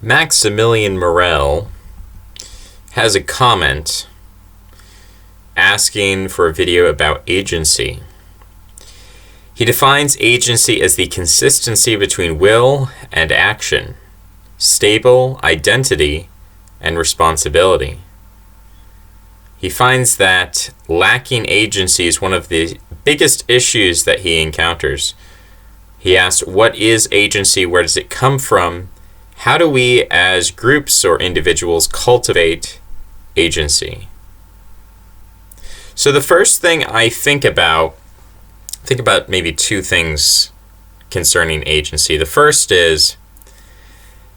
Maximilian Morel has a comment asking for a video about agency. He defines agency as the consistency between will and action, stable identity, and responsibility. He finds that lacking agency is one of the biggest issues that he encounters. He asks, what is agency? Where does it come from? How do we as groups or individuals cultivate agency? So the first thing I think about maybe two things concerning agency. The first is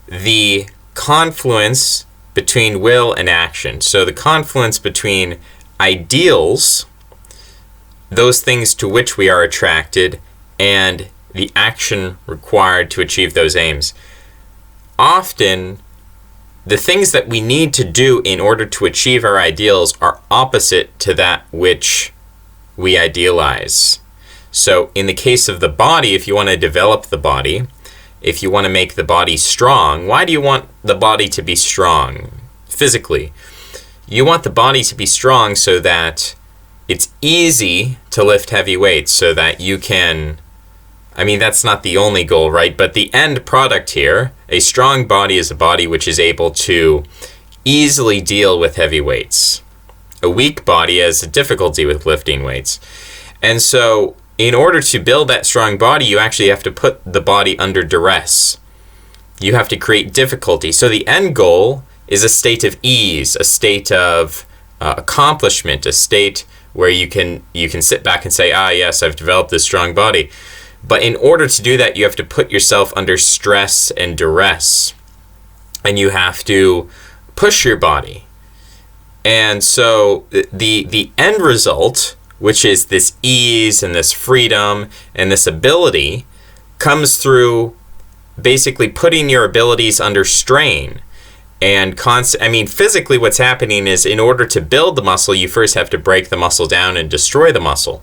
the confluence between will and action. So the confluence between ideals, those things to which we are attracted, and the action required to achieve those aims. Often, the things that we need to do in order to achieve our ideals are opposite to that which we idealize. So in the case of the body, if you want to develop the body, if you want to make the body strong, why do you want the body to be strong physically? You want the body to be strong so that it's easy to lift heavy weights, so that you can, that's not the only goal, right? But the end product here, a strong body is a body which is able to easily deal with heavy weights. A weak body has a difficulty with lifting weights. And so in order to build that strong body, you actually have to put the body under duress. You have to create difficulty. So the end goal is a state of ease, a state of accomplishment, a state where you can sit back and say, yes, I've developed this strong body. But in order to do that, you have to put yourself under stress and duress. And you have to push your body. And so the end result, which is this ease and this freedom and this ability, comes through basically putting your abilities under strain. And physically what's happening is, in order to build the muscle, you first have to break the muscle down and destroy the muscle.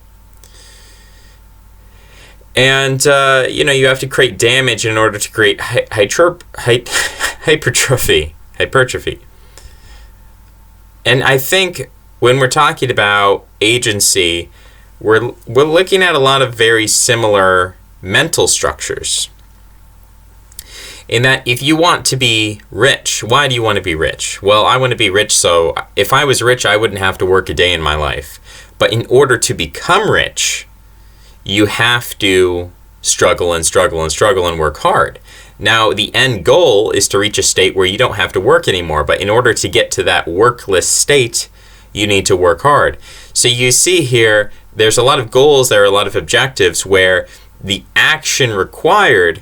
And, you have to create damage in order to create hypertrophy. And I think when we're talking about agency, we're looking at a lot of very similar mental structures. In that, if you want to be rich, why do you want to be rich? Well, I want to be rich so if I was rich, I wouldn't have to work a day in my life. But in order to become rich, you have to struggle and struggle and struggle and work hard. Now, the end goal is to reach a state where you don't have to work anymore. But in order to get to that workless state, you need to work hard. So you see here, there's a lot of goals, there are a lot of objectives where the action required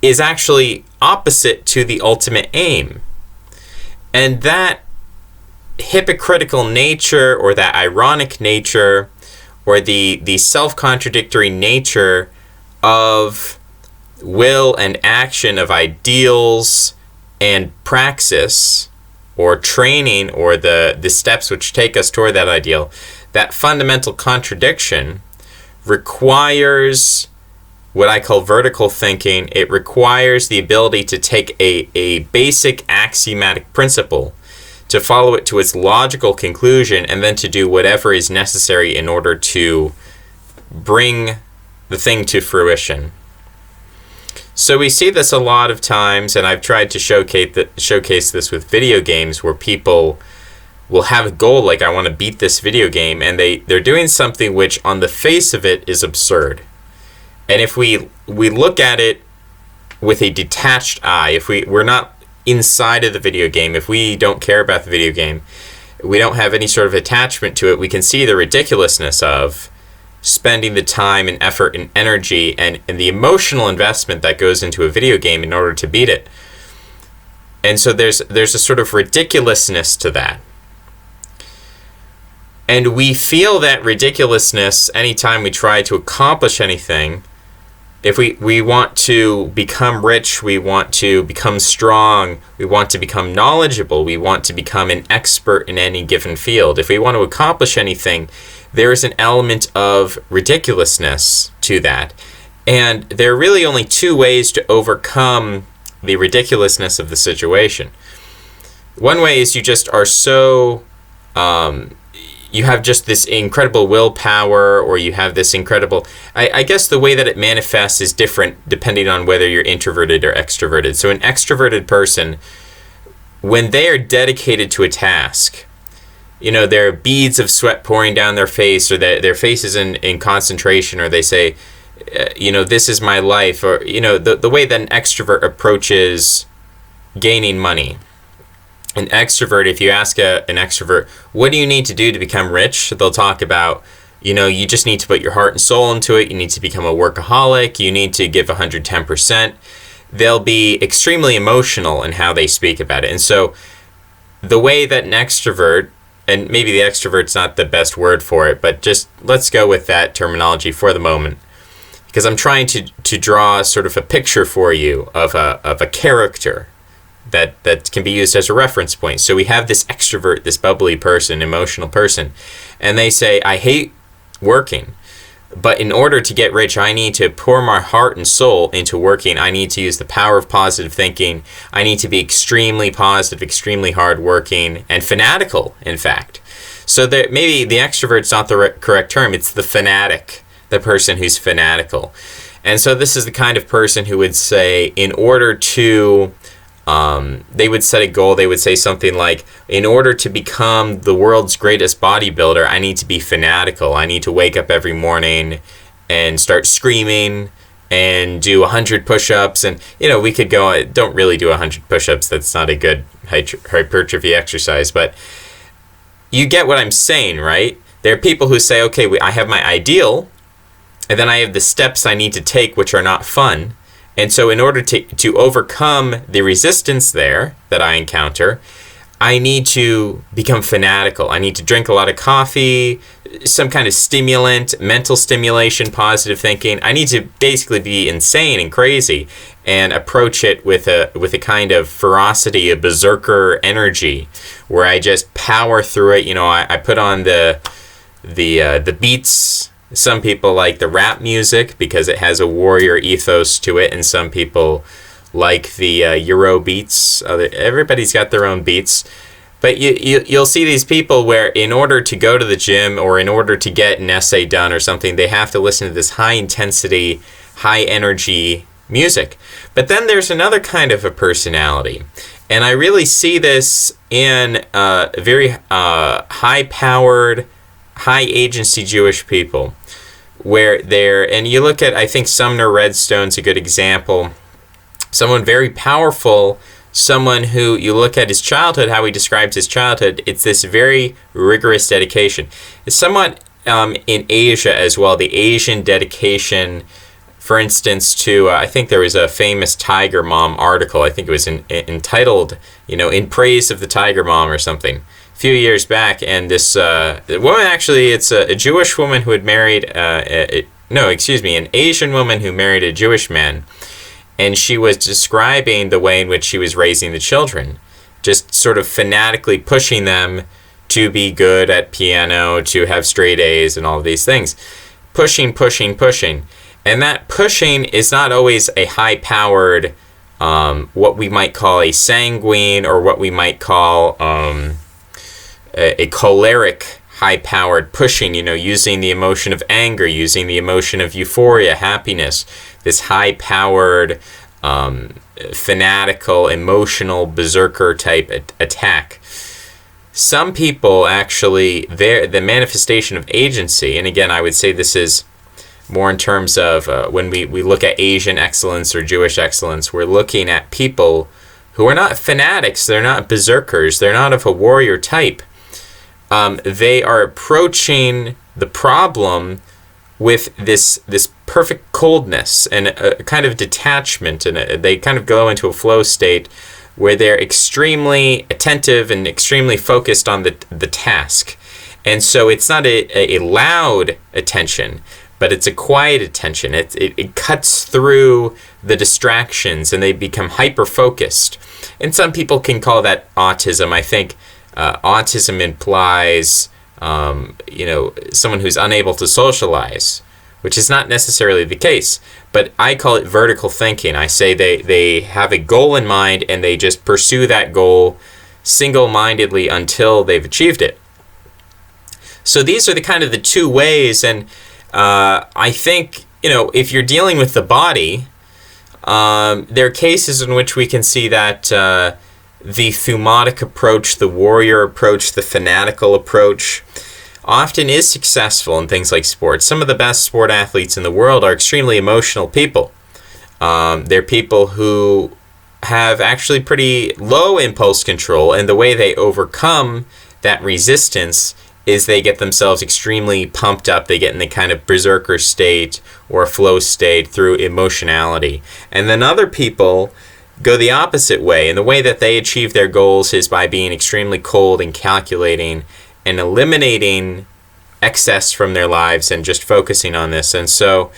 is actually opposite to the ultimate aim. And that hypocritical nature, or that ironic nature, or the self-contradictory nature of will and action, of ideals and praxis, or training, or the steps which take us toward that ideal, that fundamental contradiction requires what I call vertical thinking. It requires the ability to take a basic axiomatic principle, to follow it to its logical conclusion, and then to do whatever is necessary in order to bring the thing to fruition. So we see this a lot of times, and I've tried to showcase this with video games, where people will have a goal like, I want to beat this video game, and they're doing something which on the face of it is absurd. And if we look at it with a detached eye, if we're not inside of the video game, if we don't care about the video game, we don't have any sort of attachment to it, we can see the ridiculousn's of spending the time and effort and energy and the emotional investment that goes into a video game in order to beat it. And so there's a sort of ridiculousness to that. And we feel that ridiculousness anytime we try to accomplish anything. If we want to become rich, we want to become strong, we want to become knowledgeable, we want to become an expert in any given field. If we want to accomplish anything, there is an element of ridiculousness to that. And there are really only two ways to overcome the ridiculousness of the situation. One way is you just are so, you have just this incredible willpower, or you have this incredible, I guess the way that it manifests is different depending on whether you're introverted or extroverted. So an extroverted person, when they are dedicated to a task, there are beads of sweat pouring down their face, or their face is in concentration, or they say, this is my life, or, the way that an extrovert approaches gaining money. An extrovert, if you ask an extrovert, what do you need to do to become rich? They'll talk about, you just need to put your heart and soul into it. You need to become a workaholic. You need to give 110%. They'll be extremely emotional in how they speak about it. And so the way that an extrovert, and maybe the extrovert's not the best word for it, but just let's go with that terminology for the moment, because I'm trying to draw sort of a picture for you of a character that can be used as a reference point. So we have this extrovert, this bubbly person, emotional person, and they say, I hate working, but in order to get rich, I need to pour my heart and soul into working. I need to use the power of positive thinking. I need to be extremely positive, extremely hardworking, and fanatical, in fact. So that maybe the extrovert's not the correct term. It's the fanatic, the person who's fanatical. And so this is the kind of person who would say, in order to they would set a goal. They would say something like, in order to become the world's greatest bodybuilder, I need to be fanatical. I need to wake up every morning and start screaming and do 100 push-ups. And, we could go, don't really do 100 push-ups. That's not a good hypertrophy exercise. But you get what I'm saying, right? There are people who say, okay, I have my ideal, and then I have the steps I need to take, which are not fun. And so in order to overcome the resistance there that I encounter, I need to become fanatical. I need to drink a lot of coffee, some kind of stimulant, mental stimulation, positive thinking. I need to basically be insane and crazy and approach it with a kind of ferocity, a berserker energy, where I just power through it. I put on the beats. Some people like the rap music because it has a warrior ethos to it, and some people like the Euro beats. Everybody's got their own beats. But you'll see these people where in order to go to the gym or in order to get an essay done or something, they have to listen to this high-intensity, high-energy music. But then there's another kind of a personality. And I really see this in very high-powered, high-agency Jewish people, where and you look at, I think Sumner Redstone's a good example, someone very powerful, someone who you look at his childhood, how he describes his childhood, it's this very rigorous dedication. It's somewhat in Asia as well, the Asian dedication, for instance, to, I think there was a famous Tiger Mom article, I think it was entitled, In Praise of the Tiger Mom or something, few years back, and this woman, actually, it's a Jewish woman who had married, an Asian woman who married a Jewish man, and she was describing the way in which she was raising the children, just sort of fanatically pushing them to be good at piano, to have straight A's and all of these things. Pushing. And that pushing is not always a high-powered, what we might call a sanguine, or what we might call a choleric, high-powered pushing, using the emotion of anger, using the emotion of euphoria, happiness, this high-powered, fanatical, emotional, berserker-type attack. Some people actually, the manifestation of agency, and again, I would say this is more in terms of when we look at Asian excellence or Jewish excellence, we're looking at people who are not fanatics, they're not berserkers, they're not of a warrior type. They are approaching the problem with this perfect coldness and a kind of detachment, and they kind of go into a flow state where they're extremely attentive and extremely focused on the task. And so it's not a loud attention, but it's a quiet attention. It cuts through the distractions, and they become hyper-focused. And some people can call that autism. I think autism implies, someone who's unable to socialize, which is not necessarily the case. But I call it vertical thinking. I say they have a goal in mind and they just pursue that goal single-mindedly until they've achieved it. So these are the kind of the two ways, and I think, if you're dealing with the body, there are cases in which we can see that the thumotic approach, the warrior approach, the fanatical approach often is successful in things like sports. Some of the best sport athletes in the world are extremely emotional people. They're people who have actually pretty low impulse control, and the way they overcome that resistance is they get themselves extremely pumped up. They get in the kind of berserker state or flow state through emotionality. And then other people go the opposite way, and the way that they achieve their goals is by being extremely cold and calculating and eliminating excess from their lives and just focusing on this. And so,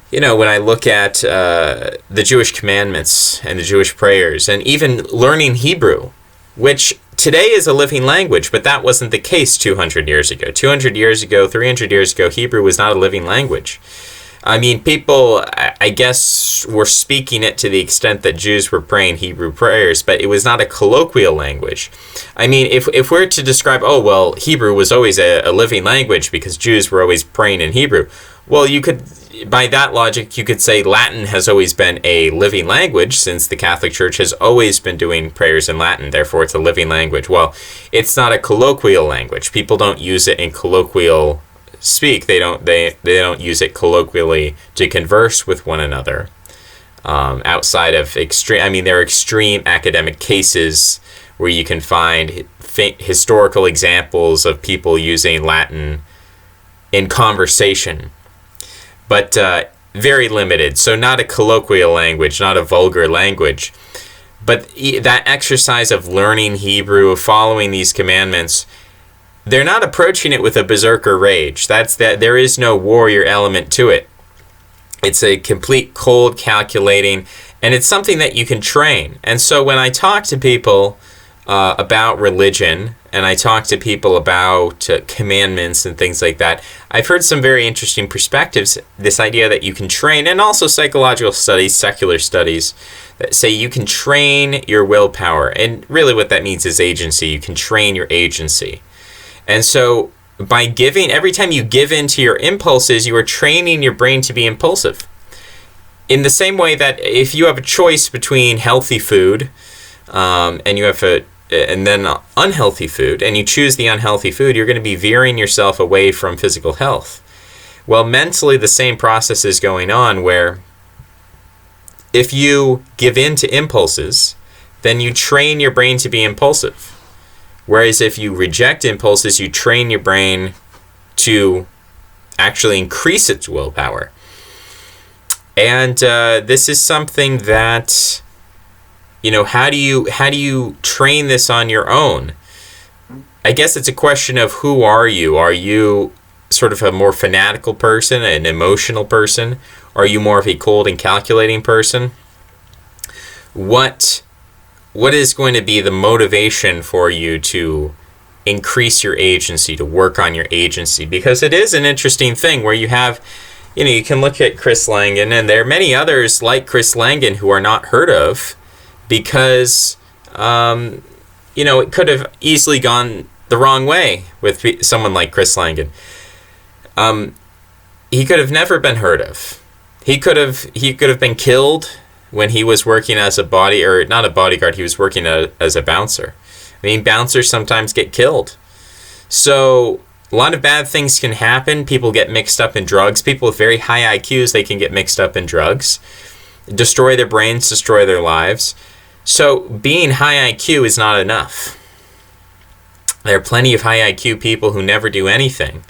when I look at the Jewish commandments and the Jewish prayers, and even learning Hebrew, which today is a living language, but that wasn't the case 200 years ago. 200 years ago, 300 years ago, Hebrew was not a living language. I mean, people, I guess, were speaking it to the extent that Jews were praying Hebrew prayers, but it was not a colloquial language. I mean, if we're to describe, Hebrew was always a living language because Jews were always praying in Hebrew, well, you could, by that logic, you could say Latin has always been a living language since the Catholic Church has always been doing prayers in Latin, therefore it's a living language. Well, it's not a colloquial language. People don't use it in colloquial speak. They don't use it colloquially to converse with one another. Outside of extreme, there are extreme academic cases where you can find historical examples of people using Latin in conversation, but very limited. So not a colloquial language, not a vulgar language. But that exercise of learning Hebrew, of following these commandments, they're not approaching it with a berserker rage. There is no warrior element to it. It's a complete cold calculating, and it's something that you can train. And so when I talk to people about religion, and I talk to people about commandments and things like that, I've heard some very interesting perspectives. This idea that you can train, and also psychological studies, secular studies, that say you can train your willpower. And really what that means is agency. You can train your agency. And so by giving, every time you give in to your impulses, you are training your brain to be impulsive. In the same way that if you have a choice between healthy food and you have and then unhealthy food, and you choose the unhealthy food, you're going to be veering yourself away from physical health. Well, mentally, the same process is going on, where if you give in to impulses, then you train your brain to be impulsive. Whereas if you reject impulses, you train your brain to actually increase its willpower. And this is something that, how do you train this on your own? I guess it's a question of who are you? Are you sort of a more fanatical person, an emotional person? Are you more of a cold and calculating person? What is going to be the motivation for you to increase your agency, to work on your agency? Because it is an interesting thing where you have, you can look at Chris Langan, and there are many others like Chris Langan who are not heard of because, it could have easily gone the wrong way with someone like Chris Langan. He could have never been heard of. He could have been killed when he was working as not a bodyguard, he was working as a bouncer. Bouncers sometimes get killed. So a lot of bad things can happen. People get mixed up in drugs. People with very high IQs, they can get mixed up in drugs, destroy their brains, destroy their lives. So being high IQ is not enough. There are plenty of high IQ people who never do anything.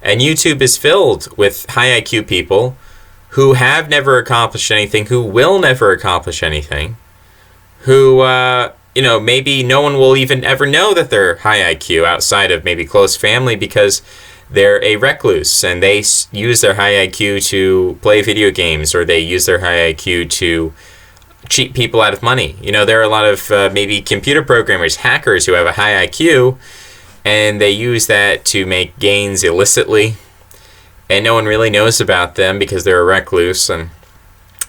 And YouTube is filled with high IQ people who have never accomplished anything, who will never accomplish anything, who, maybe no one will even ever know that they're high IQ outside of maybe close family because they're a recluse and they use their high IQ to play video games, or they use their high IQ to cheat people out of money. There are a lot of maybe computer programmers, hackers who have a high IQ, and they use that to make gains illicitly. and no one really knows about them because they're a recluse. And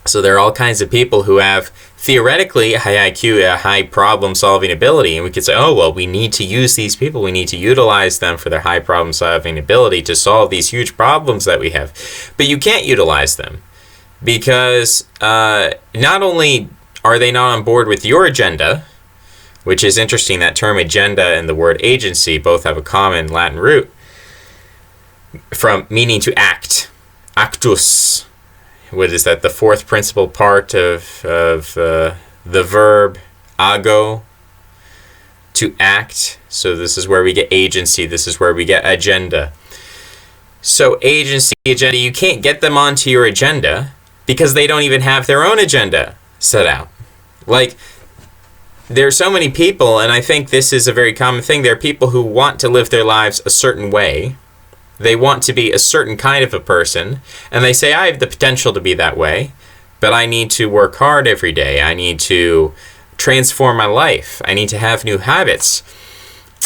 so there are all kinds of people who have theoretically a high IQ, a high problem-solving ability, and we could say, oh, well, we need to use these people. We need to utilize them for their high problem-solving ability to solve these huge problems that we have. But you can't utilize them because not only are they not on board with your agenda, which is interesting, that term agenda and the word agency both have a common Latin root, from meaning to act, actus. What is that? The fourth principal part of the verb ago, to act. So this is where we get agency. This is where we get agenda. So agency, agenda, you can't get them onto your agenda because they don't even have their own agenda set out. Like, there are so many people, and I think this is a very common thing. There are people who want to live their lives a certain way. They want to be a certain kind of a person, and they say, I have the potential to be that way, but I need to work hard every day. I need to transform my life. I need to have new habits.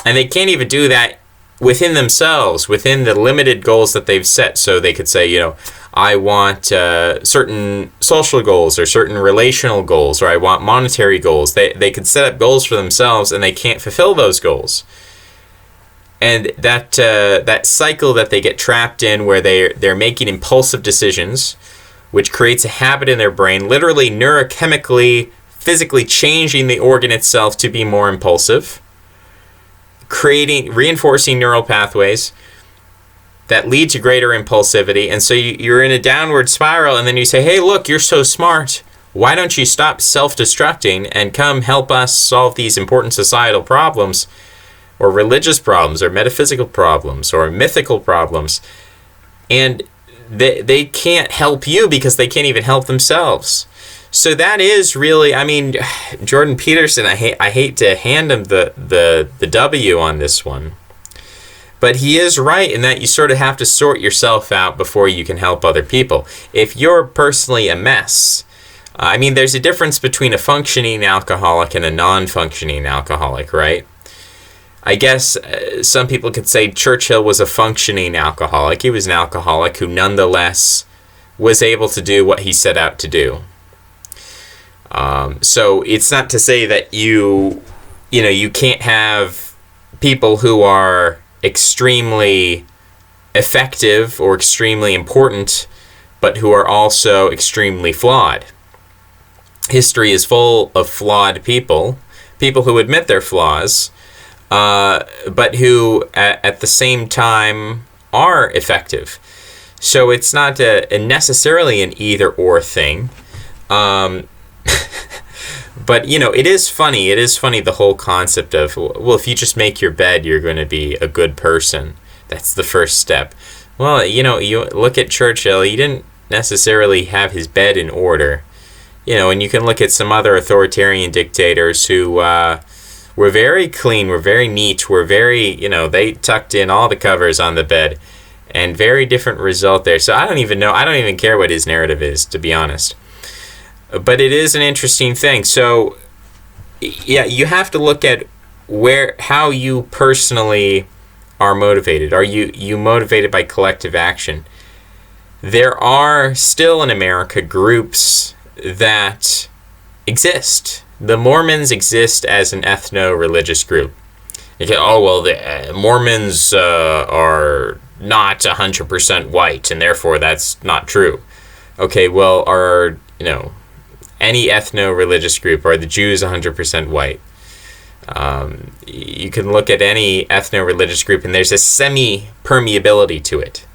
And they can't even do that within themselves, within the limited goals that they've set. So they could say, I want certain social goals or certain relational goals, or I want monetary goals. They could set up goals for themselves, and they can't fulfill those goals. And that cycle that they get trapped in, where they're making impulsive decisions, which creates a habit in their brain, literally neurochemically, physically changing the organ itself to be more impulsive, reinforcing neural pathways that lead to greater impulsivity. And so you're in a downward spiral, and then you say, hey, look, you're so smart. Why don't you stop self-destructing and come help us solve these important societal problems, or religious problems, or metaphysical problems, or mythical problems? And they can't help you because they can't even help themselves. So that is really, Jordan Peterson, I hate to hand him the W on this one, but he is right in that you sort of have to sort yourself out before you can help other people. If you're personally a mess, there's a difference between a functioning alcoholic and a non-functioning alcoholic, right? I guess some people could say Churchill was a functioning alcoholic. He was an alcoholic who nonetheless was able to do what he set out to do. So it's not to say that you can't have people who are extremely effective or extremely important, but who are also extremely flawed. History is full of flawed people who admit their flaws, but who at the same time are effective. So it's not necessarily an either-or thing. But, it is funny. It is funny, the whole concept of, well, if you just make your bed, you're going to be a good person. That's the first step. Well, you look at Churchill. He didn't necessarily have his bed in order. And you can look at some other authoritarian dictators who were very clean, were very neat, were very, they tucked in all the covers on the bed, and very different result there. So I don't even care what his narrative is, to be honest. But it is an interesting thing. So, yeah, you have to look at how you personally are motivated. Are you motivated by collective action? There are still in America groups that exist. The Mormons exist as an ethno-religious group. The Mormons are not 100% white, and therefore that's not true. Okay, well, any ethno-religious group, are the Jews 100% white? You can look at any ethno-religious group, and there's a semi-permeability to it.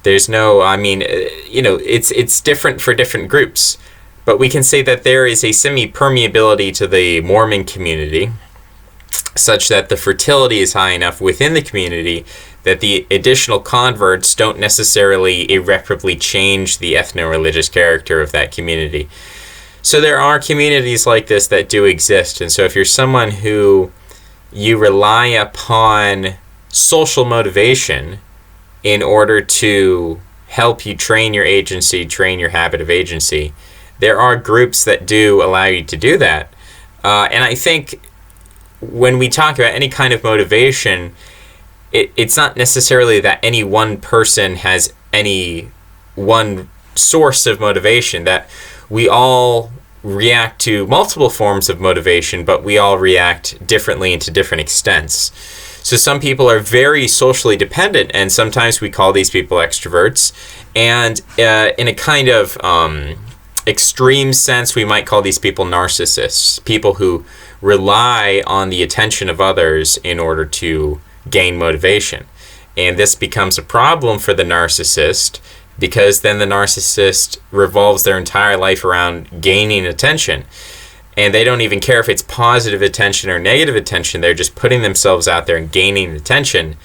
There's no, it's different for different groups. But we can say that there is a semi-permeability to the Mormon community, such that the fertility is high enough within the community that the additional converts don't necessarily irreparably change the ethno-religious character of that community. So there are communities like this that do exist. And so if you're someone who you rely upon social motivation in order to help you train your agency, train your habit of agency, there are groups that do allow you to do that. And I think when we talk about any kind of motivation, it's not necessarily that any one person has any one source of motivation, that we all react to multiple forms of motivation, but we all react differently and to different extents. So some people are very socially dependent, and sometimes we call these people extroverts. And in a kind of extreme sense, we might call these people narcissists, people who rely on the attention of others in order to gain motivation. And this becomes a problem for the narcissist, because then the narcissist revolves their entire life around gaining attention. And they don't even care if it's positive attention or negative attention. They're just putting themselves out there and gaining attention.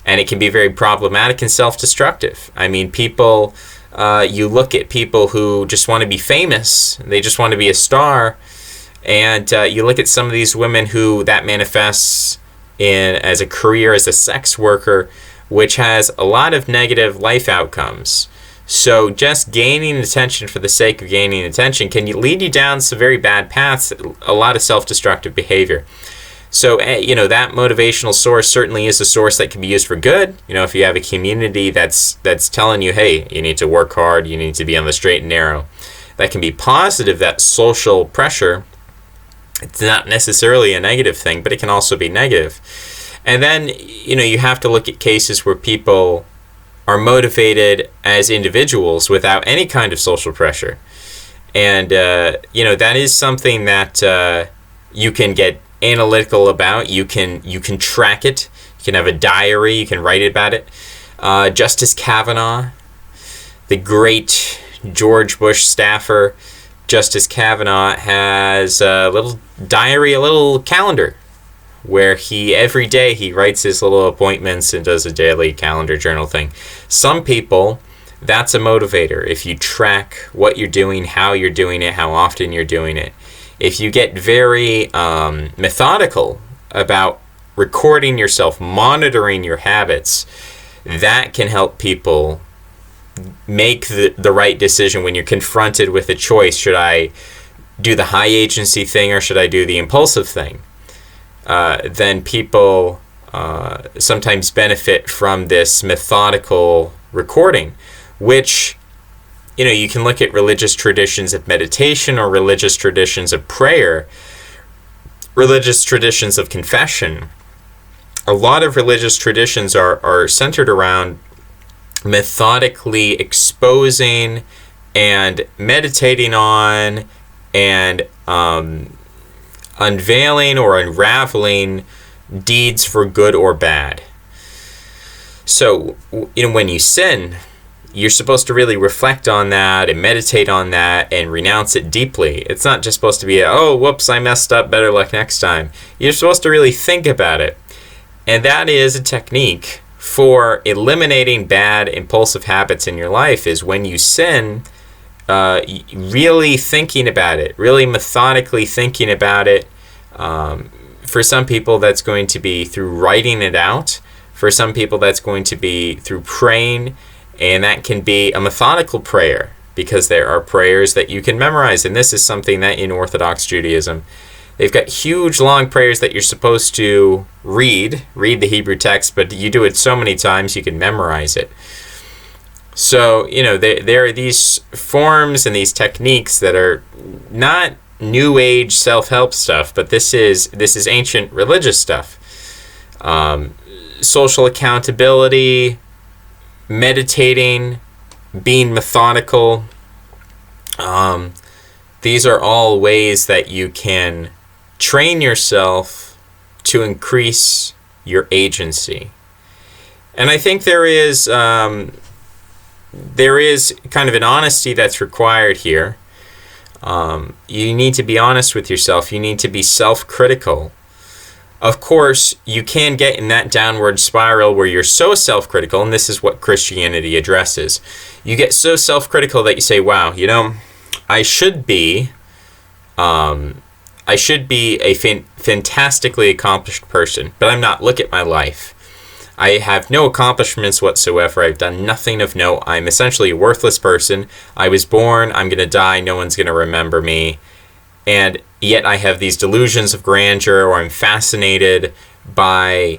And it can be very problematic and self-destructive. I mean, people, you look at people who just want to be famous. They just want to be a star. And you look at some of these women who that manifests in as a career as a sex worker, which has a lot of negative life outcomes. So just gaining attention for the sake of gaining attention can lead you down some very bad paths, a lot of self-destructive behavior. So, that motivational source certainly is a source that can be used for good. If you have a community that's telling you, hey, you need to work hard, you need to be on the straight and narrow, that can be positive, that social pressure. It's not necessarily a negative thing, but it can also be negative. And then, you have to look at cases where people are motivated as individuals without any kind of social pressure. And, that is something that you can get analytical about. You can track it. You can have a diary. You can write about it. Justice Kavanaugh, the great George Bush staffer, Justice Kavanaugh has a little diary, a little calendar, where every day he writes his little appointments and does a daily calendar journal thing. Some people, that's a motivator. If you track what you're doing, how you're doing it, how often you're doing it. If you get very methodical about recording yourself, monitoring your habits, that can help people make the right decision when you're confronted with a choice. Should I do the high agency thing or should I do the impulsive thing? Then people sometimes benefit from this methodical recording, which, you can look at religious traditions of meditation or religious traditions of prayer, religious traditions of confession. A lot of religious traditions are centered around methodically exposing and meditating on and unveiling or unraveling deeds for good or bad. So, when you sin, you're supposed to really reflect on that and meditate on that and renounce it deeply. It's not just supposed to be, oh, whoops, I messed up, better luck next time. You're supposed to really think about it. And that is a technique for eliminating bad impulsive habits in your life, is when you sin, really thinking about it, really methodically thinking about it. For some people, that's going to be through writing it out. For some people, that's going to be through praying, and that can be a methodical prayer, because there are prayers that you can memorize. And this is something that in Orthodox Judaism, they've got huge long prayers that you're supposed to read the Hebrew text, but you do it so many times you can memorize it. So, there are these forms and these techniques that are not New Age self-help stuff, but this is ancient religious stuff. Social accountability, meditating, being methodical. These are all ways that you can train yourself to increase your agency. And I think there is kind of an honesty that's required here. You need to be honest with yourself. You need to be self-critical. Of course, you can get in that downward spiral where you're so self-critical, and this is what Christianity addresses. You get so self-critical that you say, wow, I should be a fantastically accomplished person, but I'm not. Look at my life. I have no accomplishments whatsoever. I've done nothing of note. I'm essentially a worthless person. I was born. I'm going to die. No one's going to remember me. And yet I have these delusions of grandeur, or I'm fascinated by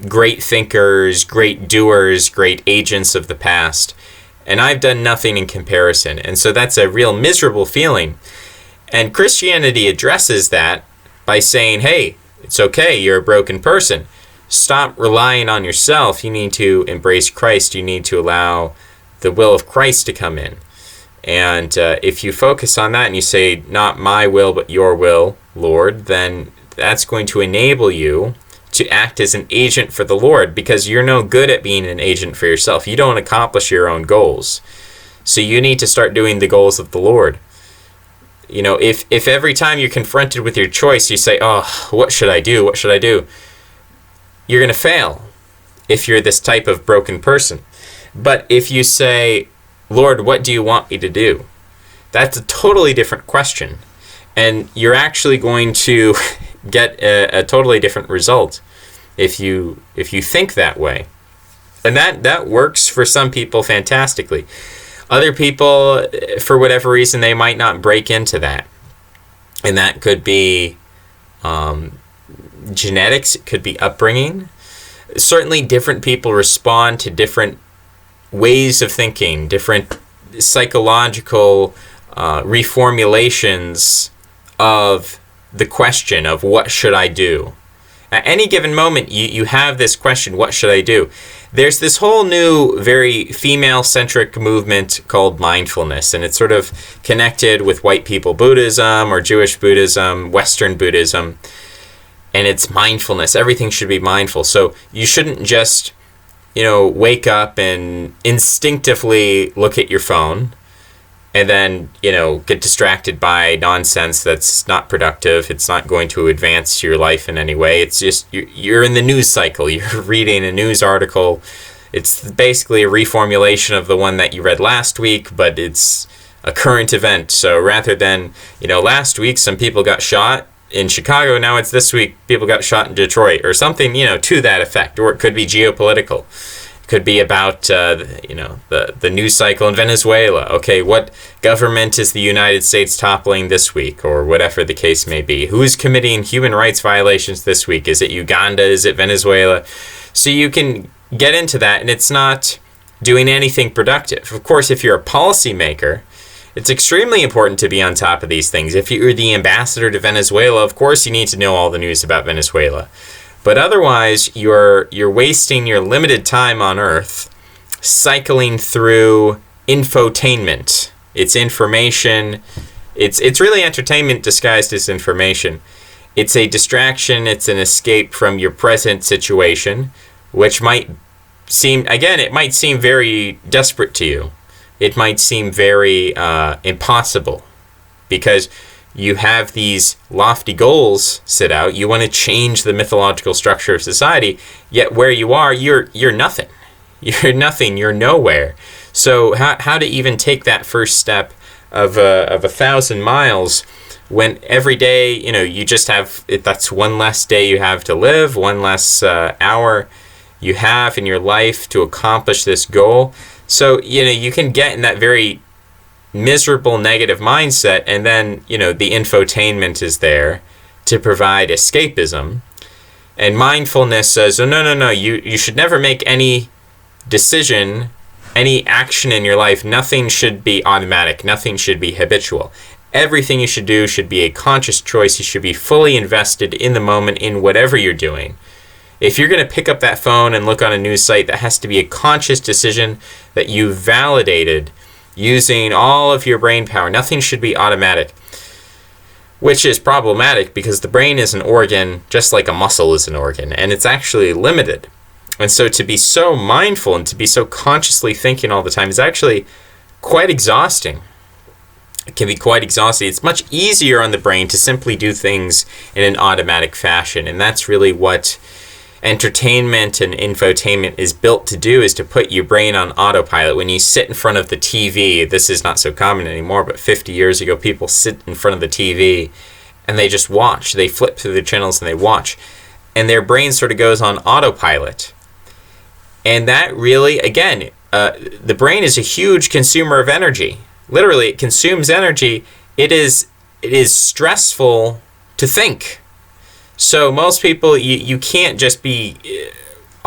great thinkers, great doers, great agents of the past, and I've done nothing in comparison. And so that's a real miserable feeling. And Christianity addresses that by saying, hey, it's okay, you're a broken person. Stop relying on yourself. You need to embrace Christ. You need to allow the will of Christ to come in. And if you focus on that and you say, not my will, but your will, Lord, then that's going to enable you to act as an agent for the Lord, because you're no good at being an agent for yourself. You don't accomplish your own goals. So you need to start doing the goals of the Lord. You know, if every time you're confronted with your choice, you say, oh, what should I do? What should I do? You're going to fail if you're this type of broken person. But if you say, Lord, what do you want me to do? That's a totally different question. And you're actually going to get a totally different result if you think that way. And that works for some people fantastically. Other people, for whatever reason, they might not break into that. And that could be genetics, it could be upbringing. Certainly different people respond to different ways of thinking, different psychological reformulations of the question of what should I do. At any given moment, you have this question, what should I do? There's this whole new, very female-centric movement called mindfulness, and it's sort of connected with white people Buddhism or Jewish Buddhism, Western Buddhism, and it's mindfulness. Everything should be mindful. So you shouldn't just, wake up and instinctively look at your phone and then, get distracted by nonsense that's not productive. It's not going to advance your life in any way. It's just, you're in the news cycle. You're reading a news article. It's basically a reformulation of the one that you read last week, but it's a current event. So rather than, last week some people got shot in Chicago, now it's this week people got shot in Detroit, or something, to that effect. Or it could be geopolitical. Could be about, the news cycle in Venezuela. Okay, what government is the United States toppling this week, or whatever the case may be? Who's committing human rights violations this week? Is it Uganda? Is it Venezuela? So you can get into that, and it's not doing anything productive. Of course, if you're a policymaker, it's extremely important to be on top of these things. If you're the ambassador to Venezuela, of course you need to know all the news about Venezuela. But otherwise, you're wasting your limited time on Earth cycling through infotainment. It's information. It's really entertainment disguised as information. It's a distraction. It's an escape from your present situation, which might seem, again, it might seem very desperate to you. It might seem very impossible, because you have these lofty goals set out. You want to change the mythological structure of society, yet where you are, you're nothing. You're nothing. You're nowhere. So how to even take that first step of 1,000 miles when every day, you just have, that's one less day you have to live, one less hour you have in your life to accomplish this goal. So, you can get in that very miserable negative mindset, and then the infotainment is there to provide escapism, and mindfulness says, oh, no, you should never make any decision, any action in your life. Nothing should be automatic. Nothing should be habitual. Everything you should do should be a conscious choice. You should be fully invested in the moment in whatever you're doing. If you're going to pick up that phone and look on a news site, that has to be a conscious decision that you validated using all of your brain power. Nothing should be automatic, which is problematic because the brain is an organ just like a muscle is an organ, and it's actually limited. And so to be so mindful and to be so consciously thinking all the time is actually quite exhausting. It can be quite exhausting. It's much easier on the brain to simply do things in an automatic fashion, and that's really what entertainment and infotainment is built to do, is to put your brain on autopilot. When you sit in front of the TV, this is not so common anymore, but 50 years ago, people sit in front of the TV and they just watch. They flip through the channels and they watch. And their brain sort of goes on autopilot. And that really, again, the brain is a huge consumer of energy. Literally, it consumes energy. It is stressful to think. So most people, you can't just be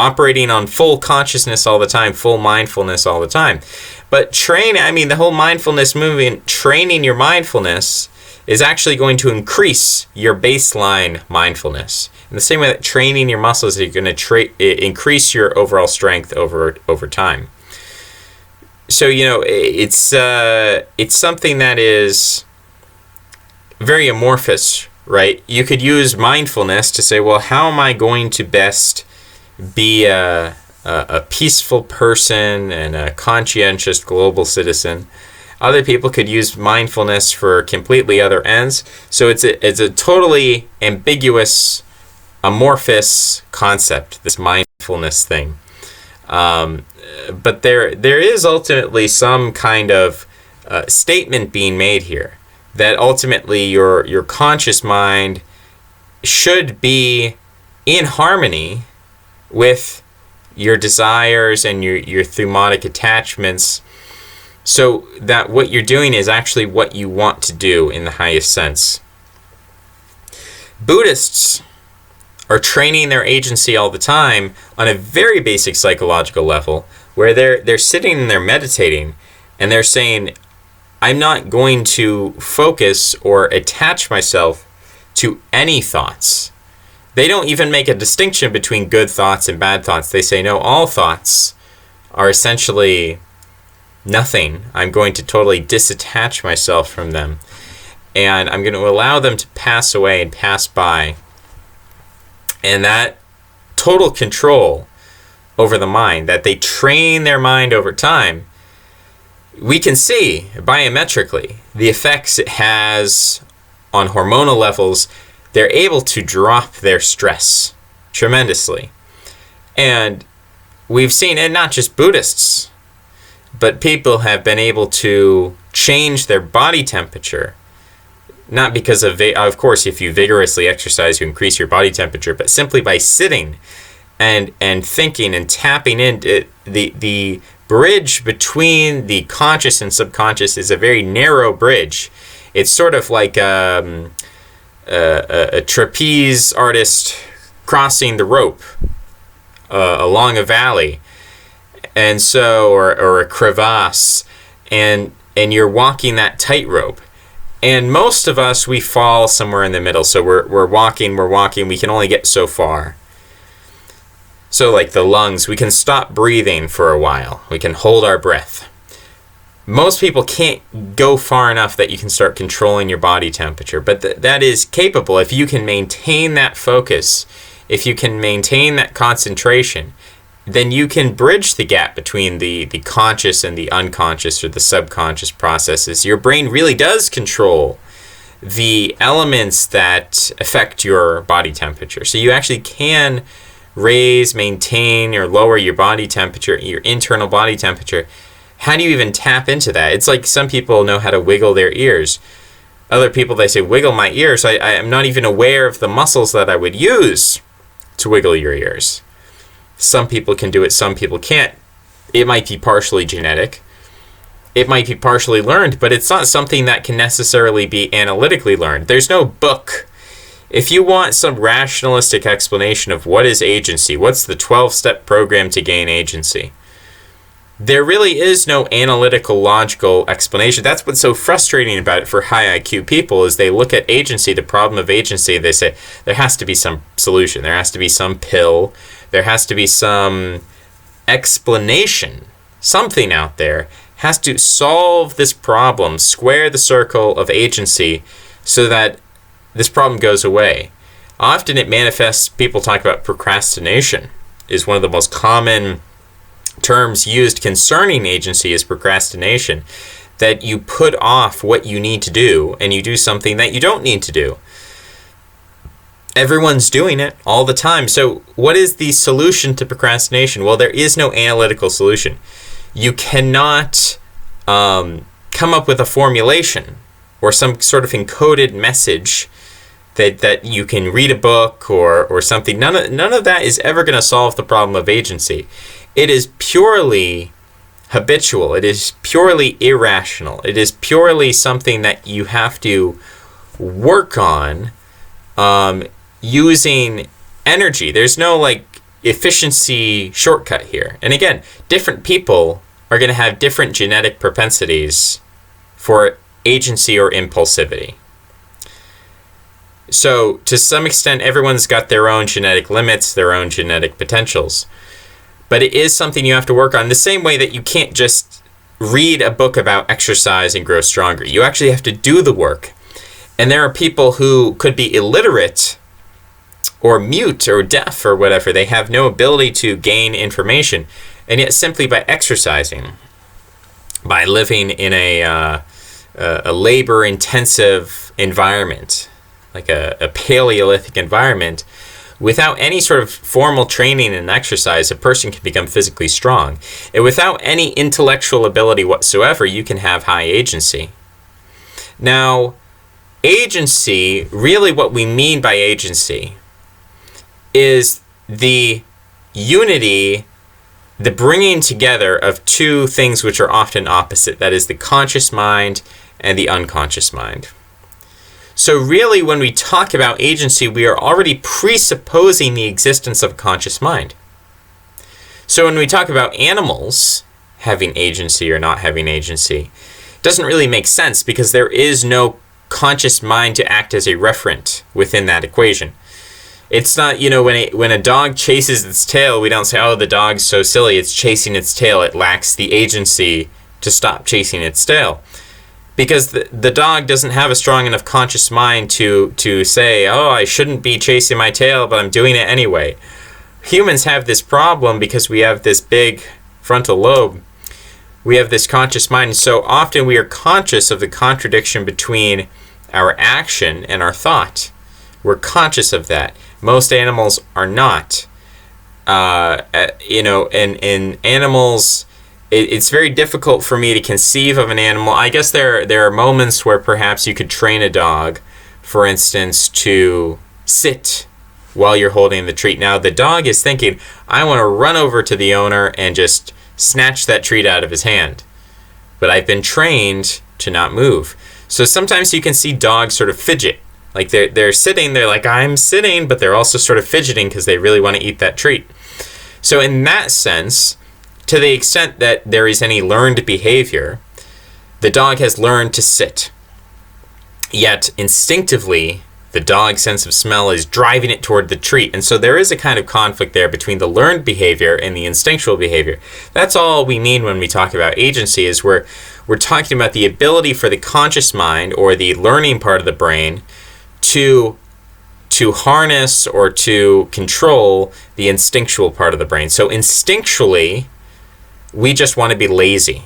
operating on full consciousness all the time, full mindfulness all the time. But the whole mindfulness movement, training your mindfulness is actually going to increase your baseline mindfulness. In the same way that training your muscles is going to increase your overall strength over time. So, it's something that is very amorphous, right? You could use mindfulness to say, well, how am I going to best be a peaceful person and a conscientious global citizen? Other people could use mindfulness for completely other ends. So it's a totally ambiguous, amorphous concept, this mindfulness thing. But there is ultimately some kind of statement being made here that ultimately your conscious mind should be in harmony with your desires and your thumotic attachments, so that what you're doing is actually what you want to do in the highest sense. Buddhists are training their agency all the time on a very basic psychological level, where they're sitting and they're meditating and they're saying, I'm not going to focus or attach myself to any thoughts. They don't even make a distinction between good thoughts and bad thoughts. They say, no, all thoughts are essentially nothing. I'm going to totally disattach myself from them. And I'm going to allow them to pass away and pass by. And that total control over the mind, that they train their mind over time, we can see biometrically the effects it has on hormonal levels. They're able to drop their stress tremendously. And we've seen, and not just Buddhists, but people have been able to change their body temperature. Not because of course, if you vigorously exercise, you increase your body temperature, but simply by sitting and thinking and tapping into the bridge between the conscious and subconscious is a very narrow bridge. It's sort of like a trapeze artist crossing the rope along a valley, and so or a crevasse, and you're walking that tightrope. And most of us, we fall somewhere in the middle. So we're walking, we can only get so far. So like the lungs, we can stop breathing for a while. We can hold our breath. Most people can't go far enough that you can start controlling your body temperature. But that is capable if you can maintain that focus, if you can maintain that concentration, then you can bridge the gap between the conscious and the unconscious or the subconscious processes. Your brain really does control the elements that affect your body temperature. So you actually can raise, maintain, or lower your body temperature, your internal body temperature. How do you even tap into that? It's like some people know how to wiggle their ears. Other people, they say, wiggle my ears. I am not even aware of the muscles that I would use to wiggle your ears. Some people can do it, some people can't. It might be partially genetic. It might be partially learned, but it's not something that can necessarily be analytically learned. There's no book. If you want some rationalistic explanation of what is agency, what's the 12-step program to gain agency, there really is no analytical, logical explanation. That's what's so frustrating about it for high IQ people, is they look at agency, the problem of agency, they say, there has to be some solution. There has to be some pill. There has to be some explanation. Something out there has to solve this problem, square the circle of agency so that this problem goes away. Often it manifests, people talk about procrastination is one of the most common terms used concerning agency is procrastination, that you put off what you need to do and you do something that you don't need to do. Everyone's doing it all the time. So what is the solution to procrastination? Well, there is no analytical solution. You cannot come up with a formulation or some sort of encoded message that you can read a book or something. None of that is ever going to solve the problem of agency. It is purely habitual. It is purely irrational. It is purely something that you have to work on using energy. There's no efficiency shortcut here. And again, different people are going to have different genetic propensities for agency or impulsivity. So to some extent, everyone's got their own genetic limits, their own genetic potentials. But it is something you have to work on, the same way that you can't just read a book about exercise and grow stronger. You actually have to do the work. And there are people who could be illiterate or mute or deaf or whatever. They have no ability to gain information. And yet simply by exercising, by living in a labor-intensive environment, like a Paleolithic environment, without any sort of formal training and exercise, a person can become physically strong. And without any intellectual ability whatsoever, you can have high agency. Now, agency, really what we mean by agency, is the unity, the bringing together of two things which are often opposite. That is the conscious mind and the unconscious mind. So really, when we talk about agency, we are already presupposing the existence of a conscious mind. So when we talk about animals having agency or not having agency, it doesn't really make sense because there is no conscious mind to act as a referent within that equation. It's not, when a dog chases its tail, we don't say, oh, the dog's so silly, it's chasing its tail. It lacks the agency to stop chasing its tail. Because the dog doesn't have a strong enough conscious mind to say, oh, I shouldn't be chasing my tail, but I'm doing it anyway. Humans have this problem because we have this big frontal lobe. We have this conscious mind. So often we are conscious of the contradiction between our action and our thought. We're conscious of that. Most animals are not. And animals... It's very difficult for me to conceive of an animal. I guess there are moments where perhaps you could train a dog, for instance, to sit while you're holding the treat. Now, the dog is thinking, I want to run over to the owner and just snatch that treat out of his hand. But I've been trained to not move. So sometimes you can see dogs sort of fidget. Like they're sitting, they're like, I'm sitting, but they're also sort of fidgeting because they really want to eat that treat. So in that sense, to the extent that there is any learned behavior, the dog has learned to sit. Yet, instinctively, the dog's sense of smell is driving it toward the treat. And so there is a kind of conflict there between the learned behavior and the instinctual behavior. That's all we mean when we talk about agency, is we're talking about the ability for the conscious mind, or the learning part of the brain, to harness or to control the instinctual part of the brain. So instinctually, we just want to be lazy.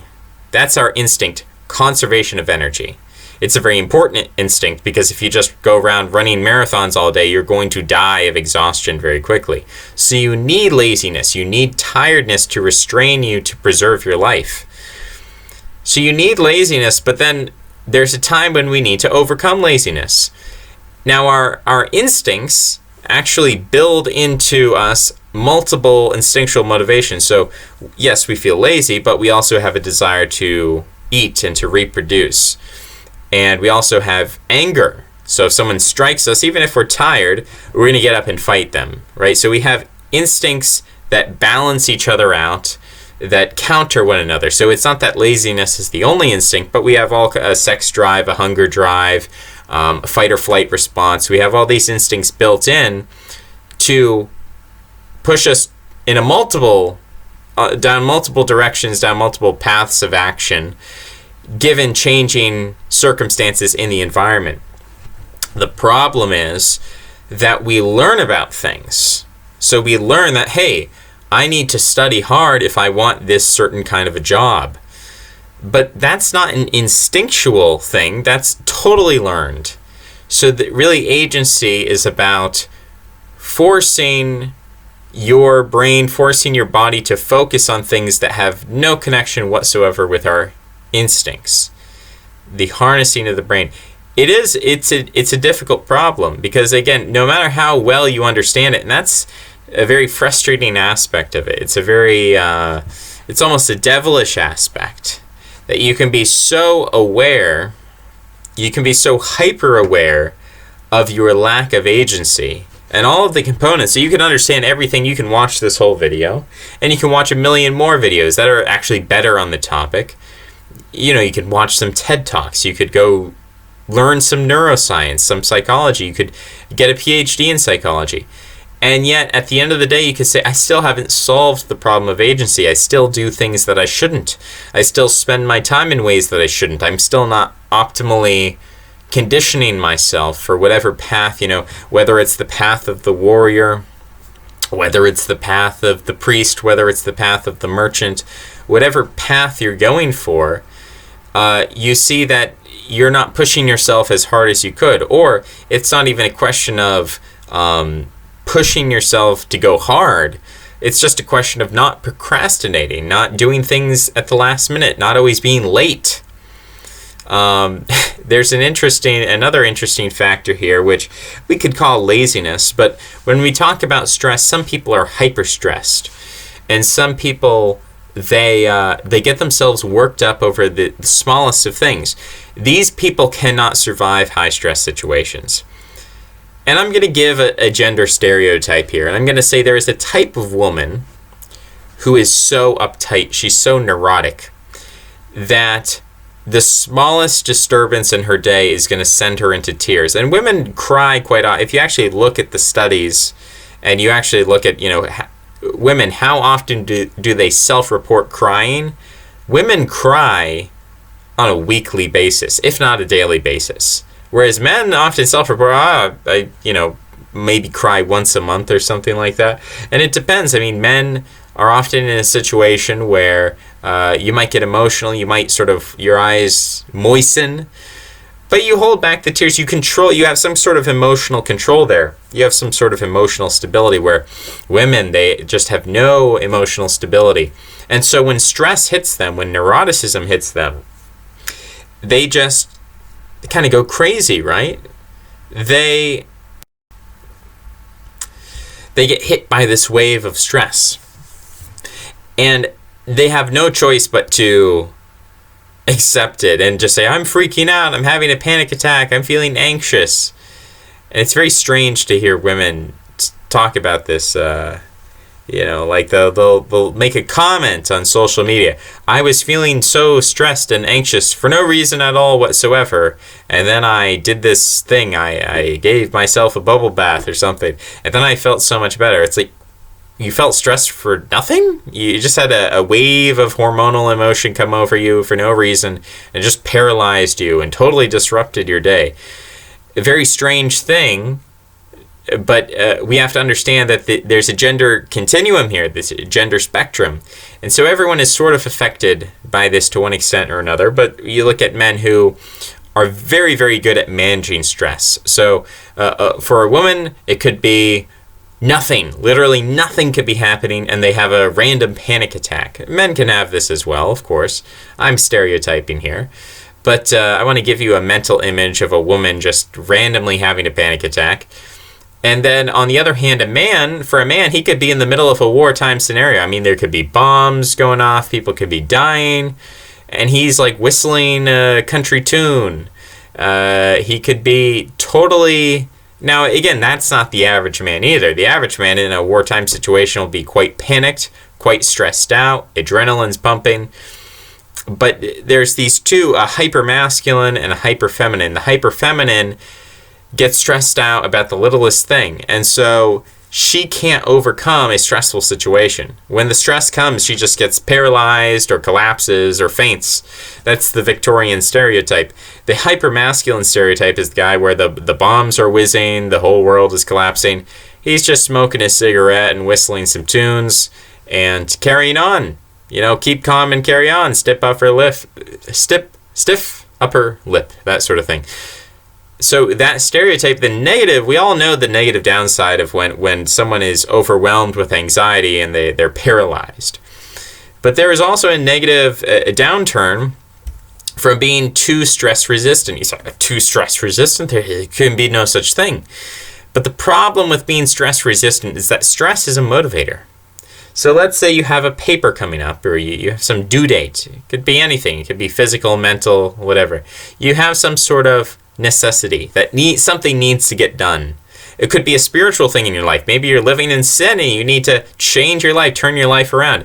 That's our instinct, conservation of energy. It's a very important instinct because if you just go around running marathons all day, you're going to die of exhaustion very quickly. So you need laziness. You need tiredness to restrain you to preserve your life. So you need laziness, but then there's a time when we need to overcome laziness. Now our instincts actually build into us multiple instinctual motivations. So yes, we feel lazy, but we also have a desire to eat and to reproduce. And we also have anger. So if someone strikes us, even if we're tired, we're going to get up and fight them, right? So we have instincts that balance each other out, that counter one another. So it's not that laziness is the only instinct, but we have a sex drive, a hunger drive, a fight or flight response. We have all these instincts built in to push us in down multiple directions, down multiple paths of action, given changing circumstances in the environment. The problem is that we learn about things. So we learn that, hey, I need to study hard if I want this certain kind of a job. But that's not an instinctual thing. That's totally learned. So really agency is about forcing your brain, forcing your body to focus on things that have no connection whatsoever with our instincts. The harnessing of the brain. It's a difficult problem because, again, no matter how well you understand it, and that's a very frustrating aspect of it. It's a very, it's almost a devilish aspect that you can be so aware, you can be so hyper aware of your lack of agency and all of the components, so you can understand everything. You can watch this whole video, and you can watch a million more videos that are actually better on the topic. You can watch some TED Talks. You could go learn some neuroscience, some psychology. You could get a PhD in psychology. And yet, at the end of the day, you could say, I still haven't solved the problem of agency. I still do things that I shouldn't. I still spend my time in ways that I shouldn't. I'm still not optimally conditioning myself for whatever path, whether it's the path of the warrior, whether it's the path of the priest, whether it's the path of the merchant, whatever path you're going for, you see that you're not pushing yourself as hard as you could. Or it's not even a question of pushing yourself to go hard. It's just a question of not procrastinating, not doing things at the last minute, not always being late. There's another interesting factor here, which we could call laziness. But when we talk about stress, some people are hyper stressed, and some people they get themselves worked up over the smallest of things. These people cannot survive high stress situations. And I'm going to give a gender stereotype here, and I'm going to say there is a type of woman who is so uptight, she's so neurotic, that the smallest disturbance in her day is going to send her into tears. And women cry quite often. If you actually look at the studies, and you actually look at, women, how often do they self-report crying? Women cry on a weekly basis, if not a daily basis. Whereas men often self-report, I maybe cry once a month or something like that. And it depends. I mean, men are often in a situation where you might get emotional, you might your eyes moisten, but you hold back the tears. You have some sort of emotional control there. You have some sort of emotional stability, where women, they just have no emotional stability. And so when stress hits them, when neuroticism hits them, they just kind of go crazy, right? They get hit by this wave of stress, and they have no choice but to accept it and just say, I'm freaking out, I'm having a panic attack, I'm feeling anxious. And it's very strange to hear women talk about this. Like they'll make a comment on social media. I was feeling so stressed and anxious for no reason at all whatsoever, and then I did this thing. I gave myself a bubble bath or something, and then I felt so much better. It's like, you felt stressed for nothing? You just had a wave of hormonal emotion come over you for no reason, and just paralyzed you and totally disrupted your day. A very strange thing. But we have to understand that there's a gender continuum here, this gender spectrum. And so everyone is sort of affected by this to one extent or another. But you look at men who are very, very good at managing stress. So for a woman, it could be nothing. Literally nothing could be happening, and they have a random panic attack. Men can have this as well, of course. I'm stereotyping here. But I want to give you a mental image of a woman just randomly having a panic attack. And then, on the other hand, for a man, he could be in the middle of a wartime scenario. I mean, there could be bombs going off, people could be dying, and he's like whistling a country tune. He could be totally... Now, again, that's not the average man either. The average man in a wartime situation will be quite panicked, quite stressed out, adrenaline's pumping. But there's these two, a hyper-masculine and a hyper-feminine. The hyper-feminine gets stressed out about the littlest thing, and so she can't overcome a stressful situation. When the stress comes, she just gets paralyzed or collapses or faints. That's the Victorian stereotype. The hypermasculine stereotype is the guy where the bombs are whizzing, the whole world is collapsing. He's just smoking his cigarette and whistling some tunes and carrying on. Keep calm and carry on. Stiff upper lip, that sort of thing. So that stereotype, the negative, we all know the negative downside of when someone is overwhelmed with anxiety and they're paralyzed. But there is also a negative downturn from being too stress resistant. You say, too stress resistant? There can be no such thing. But the problem with being stress resistant is that stress is a motivator. So let's say you have a paper coming up, or you have some due date. It could be anything. It could be physical, mental, whatever. You have some sort of necessity that something needs to get done. It could be a spiritual thing in your life. Maybe you're living in sin and you need to change your life, turn your life around.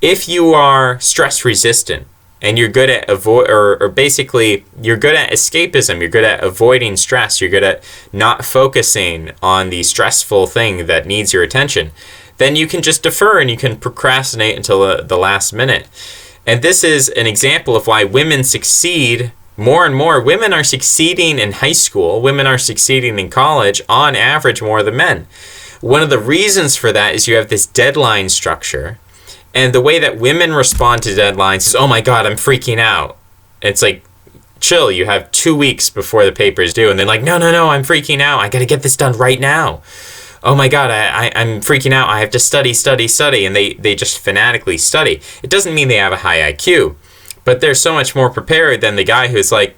If you are stress resistant and you're good at basically you're good at escapism, you're good at avoiding stress, you're good at not focusing on the stressful thing that needs your attention, then you can just defer and you can procrastinate until the last minute. And this is an example of why women succeed more and more. Women are succeeding in high school, women are succeeding in college on average more than men. One of the reasons for that is you have this deadline structure. And the way that women respond to deadlines is, oh my God, I'm freaking out. It's like, chill, you have 2 weeks before the paper is due. And they're like, no, I'm freaking out. I got to get this done right now. Oh my God, I'm freaking out. I have to study. And they just fanatically study. It doesn't mean they have a high IQ, but they're so much more prepared than the guy who's like,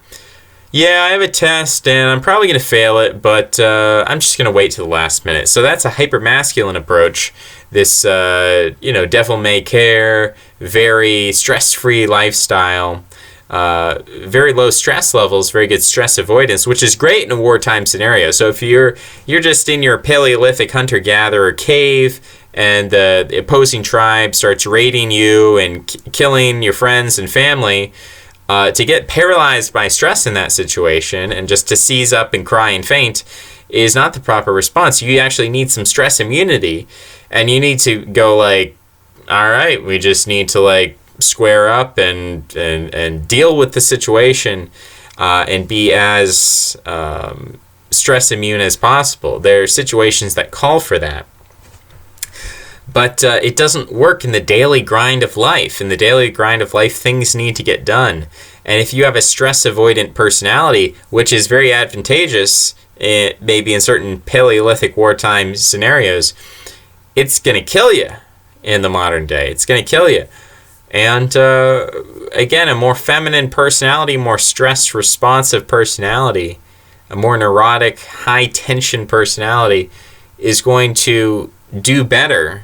yeah, I have a test and I'm probably going to fail it, but I'm just going to wait till the last minute. So that's a hyper-masculine approach. This, devil may care, very stress-free lifestyle, very low stress levels, very good stress avoidance, which is great in a wartime scenario. So if you're just in your Paleolithic hunter-gatherer cave and the opposing tribe starts raiding you and killing your friends and family, to get paralyzed by stress in that situation and just to seize up and cry and faint is not the proper response. You actually need some stress immunity, and you need to go like, all right, we just need to like square up and deal with the situation and be as stress immune as possible. There are situations that call for that. But it doesn't work in the daily grind of life. In the daily grind of life, things need to get done. And if you have a stress-avoidant personality, which is very advantageous, maybe in certain Paleolithic wartime scenarios, it's going to kill you in the modern day. It's going to kill you. And again, a more feminine personality, more stress-responsive personality, a more neurotic, high-tension personality is going to do better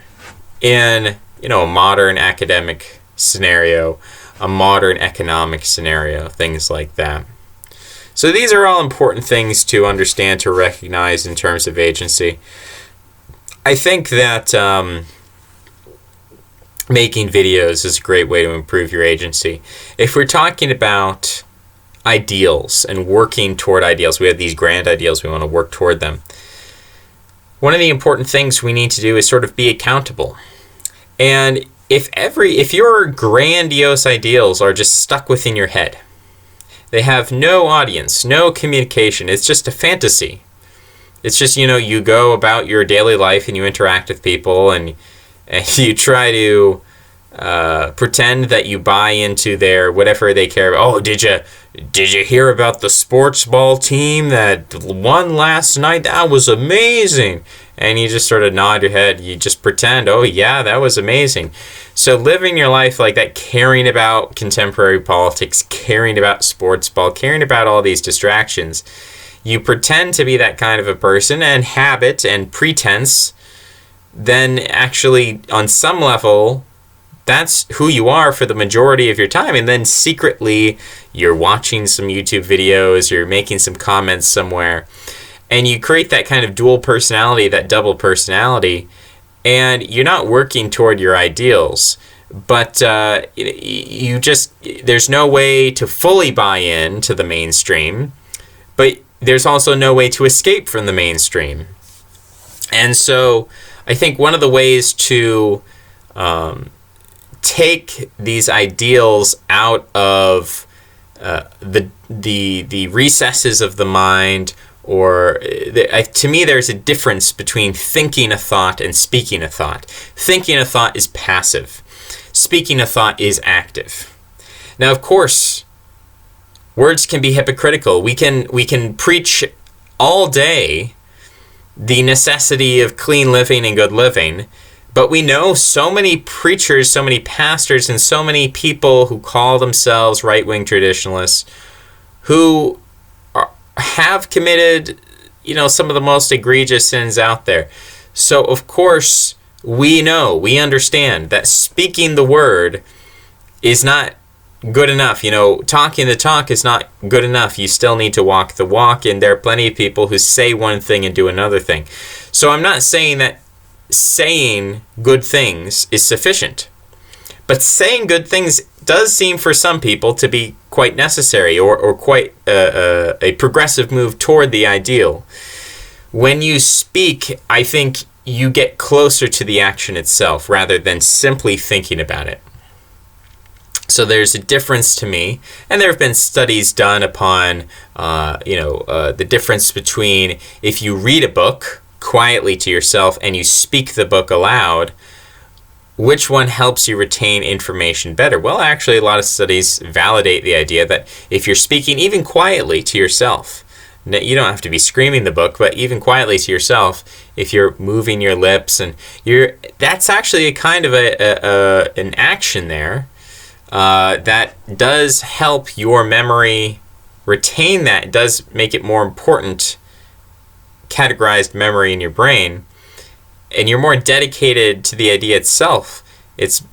in, a modern academic scenario, a modern economic scenario, things like that. So these are all important things to understand, to recognize in terms of agency. I think that making videos is a great way to improve your agency. If we're talking about ideals and working toward ideals, we have these grand ideals, we want to work toward them. One of the important things we need to do is sort of be accountable. And if your grandiose ideals are just stuck within your head, they have no audience, no communication, it's just a fantasy. It's just, you go about your daily life and you interact with people and you try to pretend that you buy into their whatever they care about. Oh, did you hear about the sports ball team that won last night? That was amazing. And you just sort of nod your head. You just pretend, oh yeah, that was amazing. So living your life like that, caring about contemporary politics, caring about sports ball, caring about all these distractions, you pretend to be that kind of a person, and habit and pretense, then actually on some level, that's who you are for the majority of your time. And then secretly, you're watching some YouTube videos, you're making some comments somewhere, and you create that kind of dual personality, that double personality, and you're not working toward your ideals. But there's no way to fully buy in to the mainstream, but there's also no way to escape from the mainstream. And so I think one of the ways to take these ideals out of the recesses of the mind, or to me there's a difference between thinking a thought and speaking a thought. Thinking a thought is passive. Speaking a thought is active. Now, of course, words can be hypocritical. We can preach all day the necessity of clean living and good living, but we know so many preachers, so many pastors, and so many people who call themselves right-wing traditionalists who have committed, some of the most egregious sins out there. So, of course, we understand that speaking the word is not good enough. Talking the talk is not good enough. You still need to walk the walk, and there are plenty of people who say one thing and do another thing. So I'm not saying that saying good things is sufficient. But saying good things does seem for some people to be quite necessary, or quite a progressive move toward the ideal. When you speak, I think you get closer to the action itself rather than simply thinking about it. So there's a difference to me, and there have been studies done upon the difference between if you read a book quietly to yourself and you speak the book aloud, which one helps you retain information better? Well, actually, a lot of studies validate the idea that if you're speaking even quietly to yourself, you don't have to be screaming the book, but even quietly to yourself, if you're moving your lips and that's actually a kind of an action there that does help your memory retain that. It does make it more important, categorized memory in your brain. And you're more dedicated to the idea itself. It's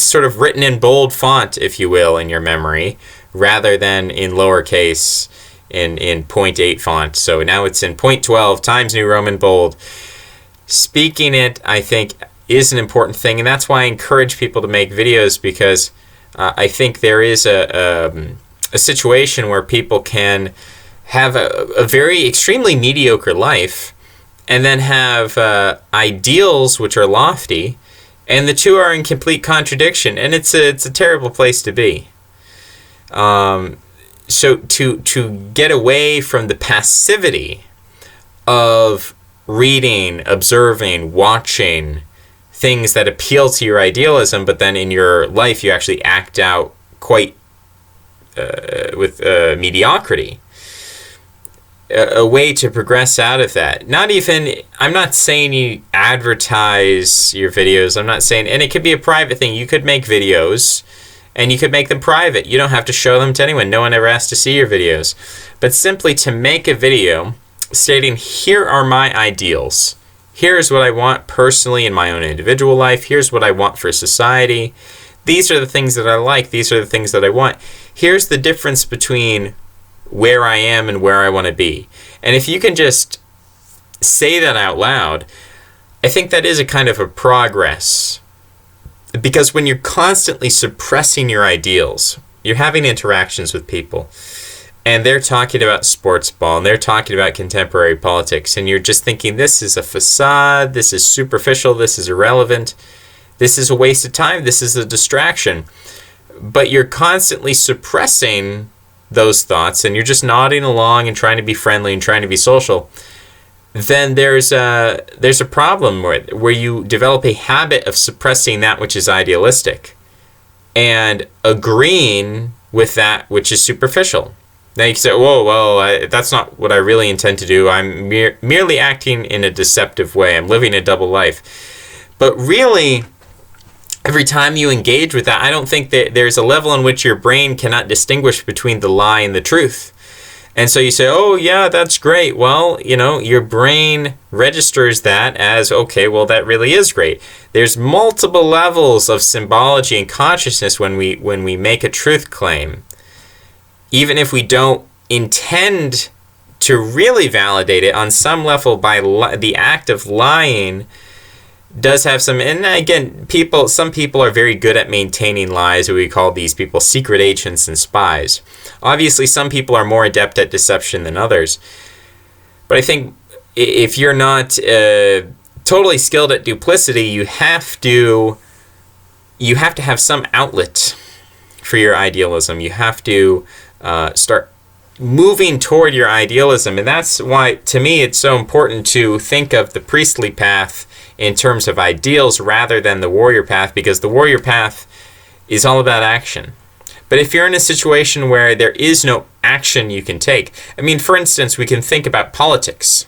sort of written in bold font, if you will, in your memory, rather than in lowercase in 0.8 font. So now it's in 0.12 Times New Roman bold. Speaking it, I think, is an important thing, and that's why I encourage people to make videos, because I think there is a situation where people can have a very extremely mediocre life, and then have ideals which are lofty, and the two are in complete contradiction, and it's a terrible place to be. So to get away from the passivity of reading, observing, watching things that appeal to your idealism, but then in your life you actually act out quite with mediocrity. A way to progress out of that. I'm not saying you advertise your videos. I'm not saying, and it could be a private thing. You could make videos and you could make them private. You don't have to show them to anyone. No one ever has to see your videos. But simply to make a video stating, here are my ideals. Here's what I want personally in my own individual life. Here's what I want for society. These are the things that I like. These are the things that I want. Here's the difference between where I am and where I want to be. And if you can just say that out loud, I think that is a kind of a progress. Because when you're constantly suppressing your ideals, you're having interactions with people, and they're talking about sports ball, and they're talking about contemporary politics, and you're just thinking, this is a facade, this is superficial, this is irrelevant, this is a waste of time, this is a distraction. But you're constantly suppressing those thoughts, and you're just nodding along and trying to be friendly and trying to be social, then there's a problem where you develop a habit of suppressing that which is idealistic and agreeing with that which is superficial. Now you can say, whoa, well, that's not what I really intend to do. I'm merely acting in a deceptive way. I'm living a double life. But really, every time you engage with that, I don't think that there's a level in which your brain cannot distinguish between the lie and the truth. And so you say, oh, yeah, that's great. Well, your brain registers that as, okay, well, that really is great. There's multiple levels of symbology and consciousness when we make a truth claim. Even if we don't intend to really validate it, on some level, by the act of lying does have some, and again, some people are very good at maintaining lies. We call these people secret agents and spies. Obviously, some people are more adept at deception than others. But I think if you're not totally skilled at duplicity, you have to have some outlet for your idealism. You have to start moving toward your idealism. And that's why, to me, it's so important to think of the priestly path in terms of ideals rather than the warrior path, because the warrior path is all about action. But if you're in a situation where there is no action you can take, for instance, we can think about politics.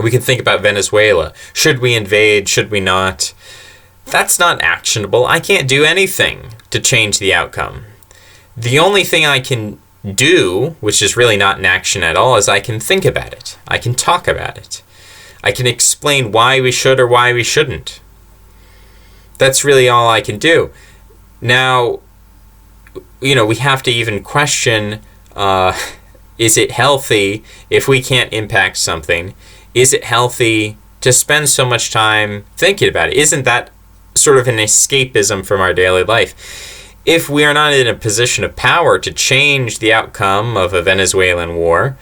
We can think about Venezuela. Should we invade? Should we not? That's not actionable. I can't do anything to change the outcome. The only thing I can do, which is really not an action at all, is I can think about it. I can talk about it. I can explain why we should or why we shouldn't. That's really all I can do. Now, we have to even question, is it healthy if we can't impact something? Is it healthy to spend so much time thinking about it? Isn't that sort of an escapism from our daily life? If we are not in a position of power to change the outcome of a Venezuelan war,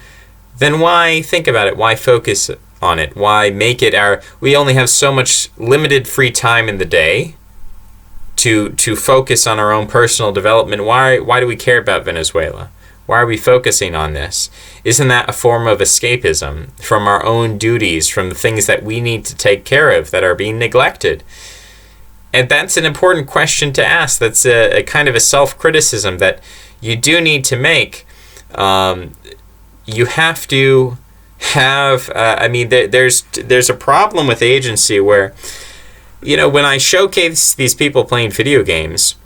then why think about it? Why focus on it? Why make it we only have so much limited free time in the day to focus on our own personal development. Why do we care about Venezuela? Why are we focusing on this? Isn't that a form of escapism from our own duties, from the things that we need to take care of that are being neglected? And that's an important question to ask. That's a kind of a self-criticism that you do need to make. You have to have, there's a problem with agency where, when I showcase these people playing video games,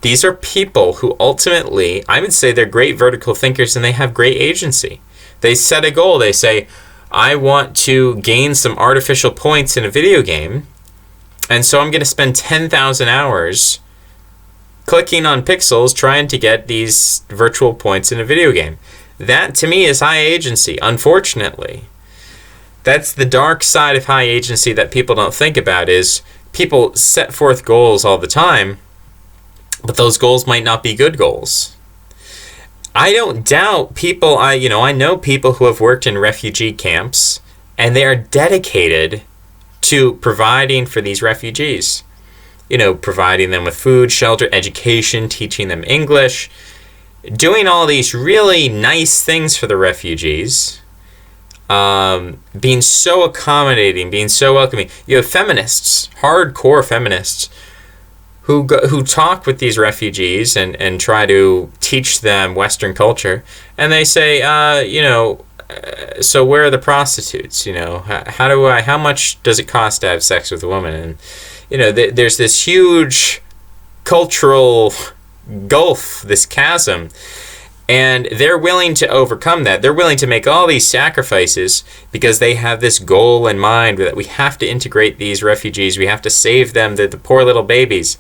these are people who ultimately, I would say they're great vertical thinkers and they have great agency. They set a goal. They say, I want to gain some artificial points in a video game, and so I'm going to spend 10,000 hours clicking on pixels trying to get these virtual points in a video game. That, to me, is high agency, unfortunately. That's the dark side of high agency that people don't think about, is people set forth goals all the time, but those goals might not be good goals. I don't doubt people, I know people who have worked in refugee camps, and they are dedicated to providing for these refugees. Providing them with food, shelter, education, teaching them English, doing all these really nice things for the refugees, being so accommodating, being so welcoming. You have feminists, hardcore feminists, who talk with these refugees and try to teach them Western culture, and they say, so where are the prostitutes? How much does it cost to have sex with a woman? And there's this huge cultural gulf, this chasm, and they're willing to overcome that. They're willing to make all these sacrifices because they have this goal in mind that we have to integrate these refugees, we have to save them, the poor little babies.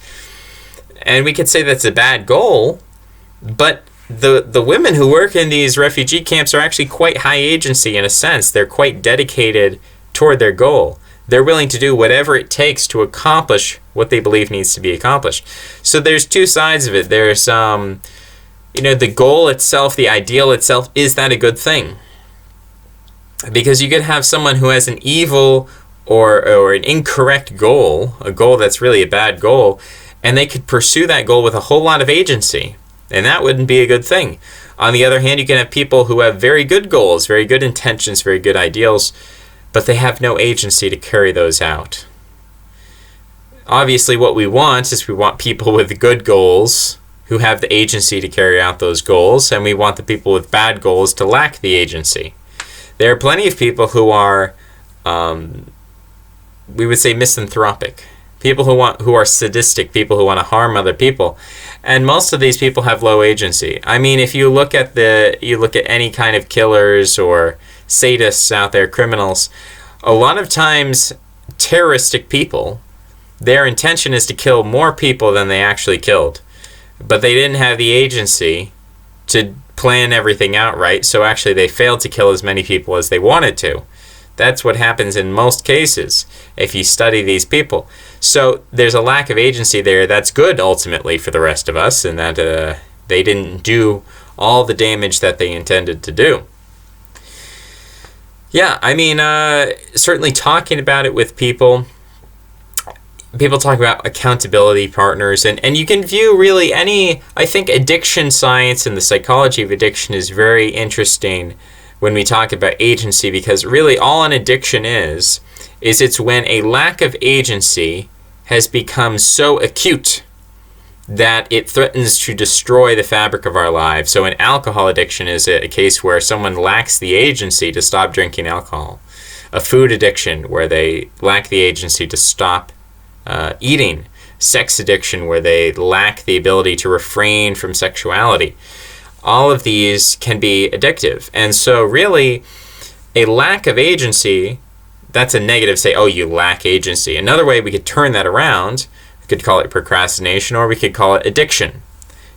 And we could say that's a bad goal, but the women who work in these refugee camps are actually quite high agency in a sense. They're quite dedicated toward their goal. They're willing to do whatever it takes to accomplish what they believe needs to be accomplished. So there's two sides of it. There's, the goal itself, the ideal itself, is that a good thing? Because you could have someone who has an evil or an incorrect goal, a goal that's really a bad goal, and they could pursue that goal with a whole lot of agency, and that wouldn't be a good thing. On the other hand, you can have people who have very good goals, very good intentions, very good ideals, but they have no agency to carry those out. Obviously, what we want is we want people with good goals who have the agency to carry out those goals, and we want the people with bad goals to lack the agency. There are plenty of people who are, we would say, misanthropic. People who are sadistic, people who want to harm other people. And most of these people have low agency. I mean, if you look at any kind of killers or sadists out there, criminals, a lot of times terroristic people, their intention is to kill more people than they actually killed. But they didn't have the agency to plan everything out right, so actually they failed to kill as many people as they wanted to. That's what happens in most cases if you study these people. So there's a lack of agency there that's good ultimately for the rest of us, and that they didn't do all the damage that they intended to do. Yeah, I mean, certainly talking about it with people talk about accountability partners, and you can view really I think addiction science and the psychology of addiction is very interesting when we talk about agency, because really all an addiction is it's when a lack of agency has become so acute that it threatens to destroy the fabric of our lives. So an alcohol addiction is a case where someone lacks the agency to stop drinking alcohol. A food addiction where they lack the agency to stop eating. Sex addiction where they lack the ability to refrain from sexuality. All of these can be addictive. And so really, a lack of agency, that's a negative. Say, oh, you lack agency. Another way we could turn that around, we could call it procrastination, or we could call it addiction.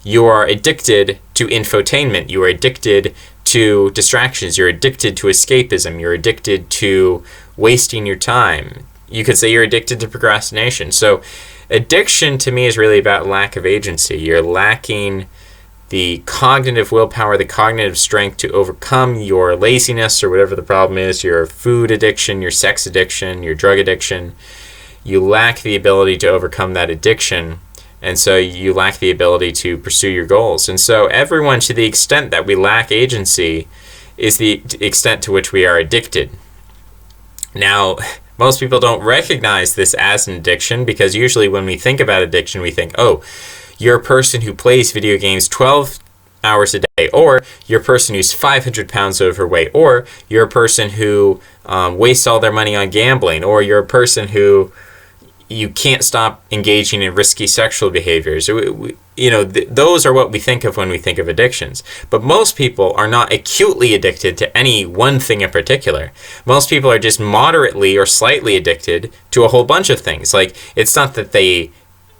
you are addicted to infotainment. You are addicted to distractions. You're addicted to escapism. You're addicted to wasting your time. You could say you're addicted to procrastination. So addiction to me is really about lack of agency. You're lacking the cognitive willpower, the cognitive strength to overcome your laziness or whatever the problem is, your food addiction, your sex addiction, your drug addiction. You lack the ability to overcome that addiction, and so you lack the ability to pursue your goals. And so everyone, to the extent that we lack agency, is the extent to which we are addicted. Now, most people don't recognize this as an addiction, because usually when we think about addiction, we think, oh, you're a person who plays video games 12 hours a day, or you're a person who's 500 pounds overweight, or you're a person who wastes all their money on gambling, or you're a person who you can't stop engaging in risky sexual behaviors. Those are what we think of when we think of addictions. But most people are not acutely addicted to any one thing in particular. Most people are just moderately or slightly addicted to a whole bunch of things. Like, it's not that they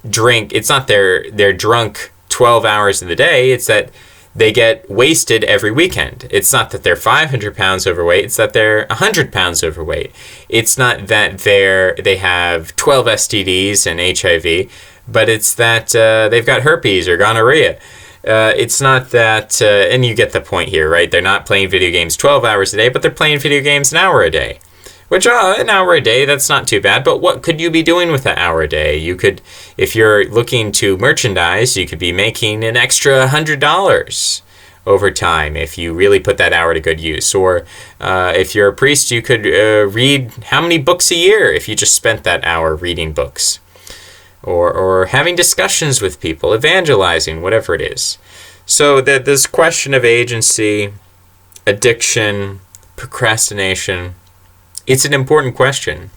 drink, it's not they're drunk 12 hours in the day, it's that they get wasted every weekend. It's not that they're 500 pounds overweight, it's that they're 100 pounds overweight. It's not that they have 12 STDs and HIV, but it's that they've got herpes or gonorrhea. It's not that, and you get the point here, right? They're not playing video games 12 hours a day, but they're playing video games an hour a day. Which, an hour a day, that's not too bad, but what could you be doing with that hour a day? You could, if you're looking to merchandise, you could be making an extra $100 over time if you really put that hour to good use. Or if you're a priest, you could read how many books a year if you just spent that hour reading books. Or having discussions with people, evangelizing, whatever it is. So this question of agency, addiction, procrastination, it's an important question,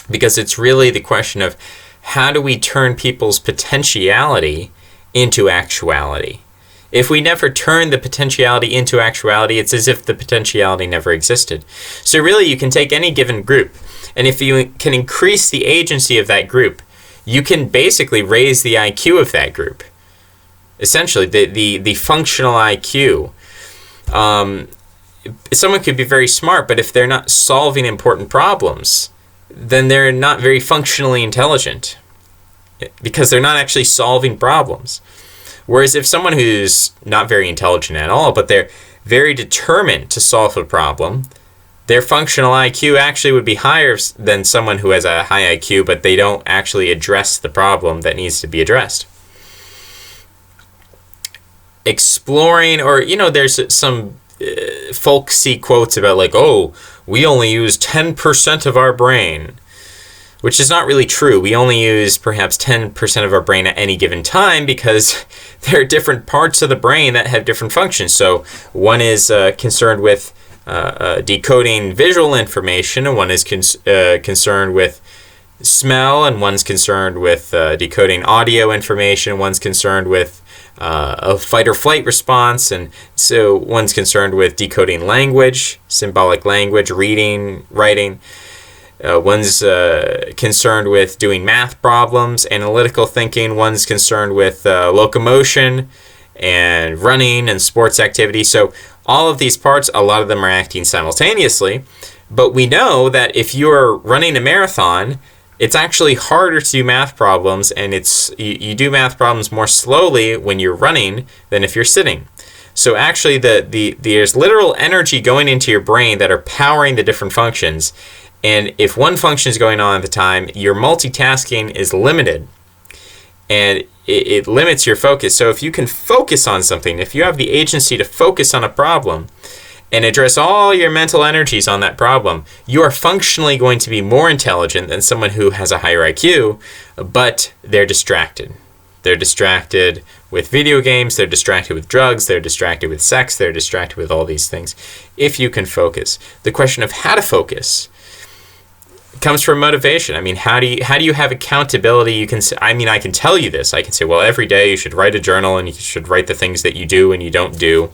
because it's really the question of how do we turn people's potentiality into actuality? If we never turn the potentiality into actuality, it's as if the potentiality never existed. So really, you can take any given group, and if you can increase the agency of that group, you can basically raise the IQ of that group. Essentially, the functional IQ. Someone could be very smart, but if they're not solving important problems, then they're not very functionally intelligent, because they're not actually solving problems. Whereas if someone who's not very intelligent at all, but they're very determined to solve a problem, their functional IQ actually would be higher than someone who has a high IQ, but they don't actually address the problem that needs to be addressed. Exploring, or, there's some folksy quotes about, like, oh, we only use 10% of our brain, which is not really true. We only use perhaps 10% of our brain at any given time, because there are different parts of the brain that have different functions. So one is concerned with decoding visual information, and one is concerned with smell, and one's concerned with decoding audio information, one's concerned with a fight or flight response, and so one's concerned with decoding language, symbolic language, reading, writing. One's concerned with doing math problems, analytical thinking. One's concerned with locomotion and running and sports activity. So all of these parts, a lot of them are acting simultaneously, but we know that if you're running a marathon, it's actually harder to do math problems, and you do math problems more slowly when you're running than if you're sitting. So actually, there's literal energy going into your brain that are powering the different functions, and if one function is going on at the time, your multitasking is limited, and it limits your focus. So if you can focus on something, if you have the agency to focus on a problem, and address all your mental energies on that problem, you are functionally going to be more intelligent than someone who has a higher IQ, but they're distracted. They're distracted with video games, they're distracted with drugs, they're distracted with sex, they're distracted with all these things. If you can focus. The question of how to focus comes from motivation. I mean, how do you have accountability? I can tell you this. I can say, well, every day you should write a journal, and you should write the things that you do and you don't do,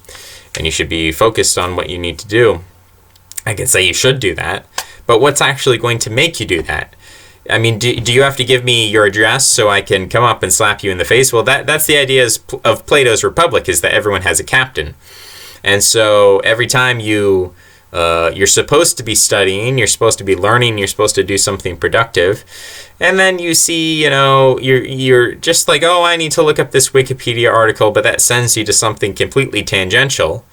and you should be focused on what you need to do. I can say you should do that, but what's actually going to make you do that? I mean, do you have to give me your address so I can come up and slap you in the face? Well, that's the idea of Plato's Republic, is that everyone has a captain. And so every time you're supposed to be studying, you're supposed to be learning, you're supposed to do something productive, and then you see, you're just like, oh, I need to look up this Wikipedia article, but that sends you to something completely tangential.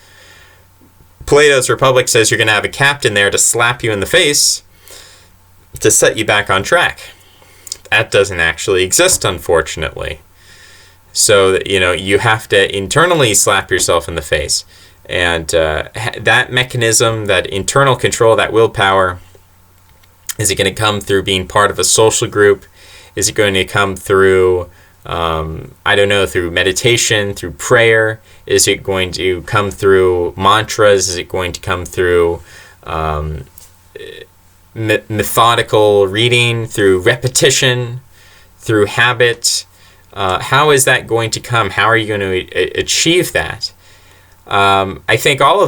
Plato's Republic says you're going to have a captain there to slap you in the face to set you back on track. That doesn't actually exist, unfortunately. So, you have to internally slap yourself in the face. And that mechanism, that internal control, that willpower, is it going to come through being part of a social group? Is it going to come through, through meditation, through prayer? Is it going to come through mantras? Is it going to come through methodical reading, through repetition, through habit? How is that going to come? How are you going to achieve that? I think none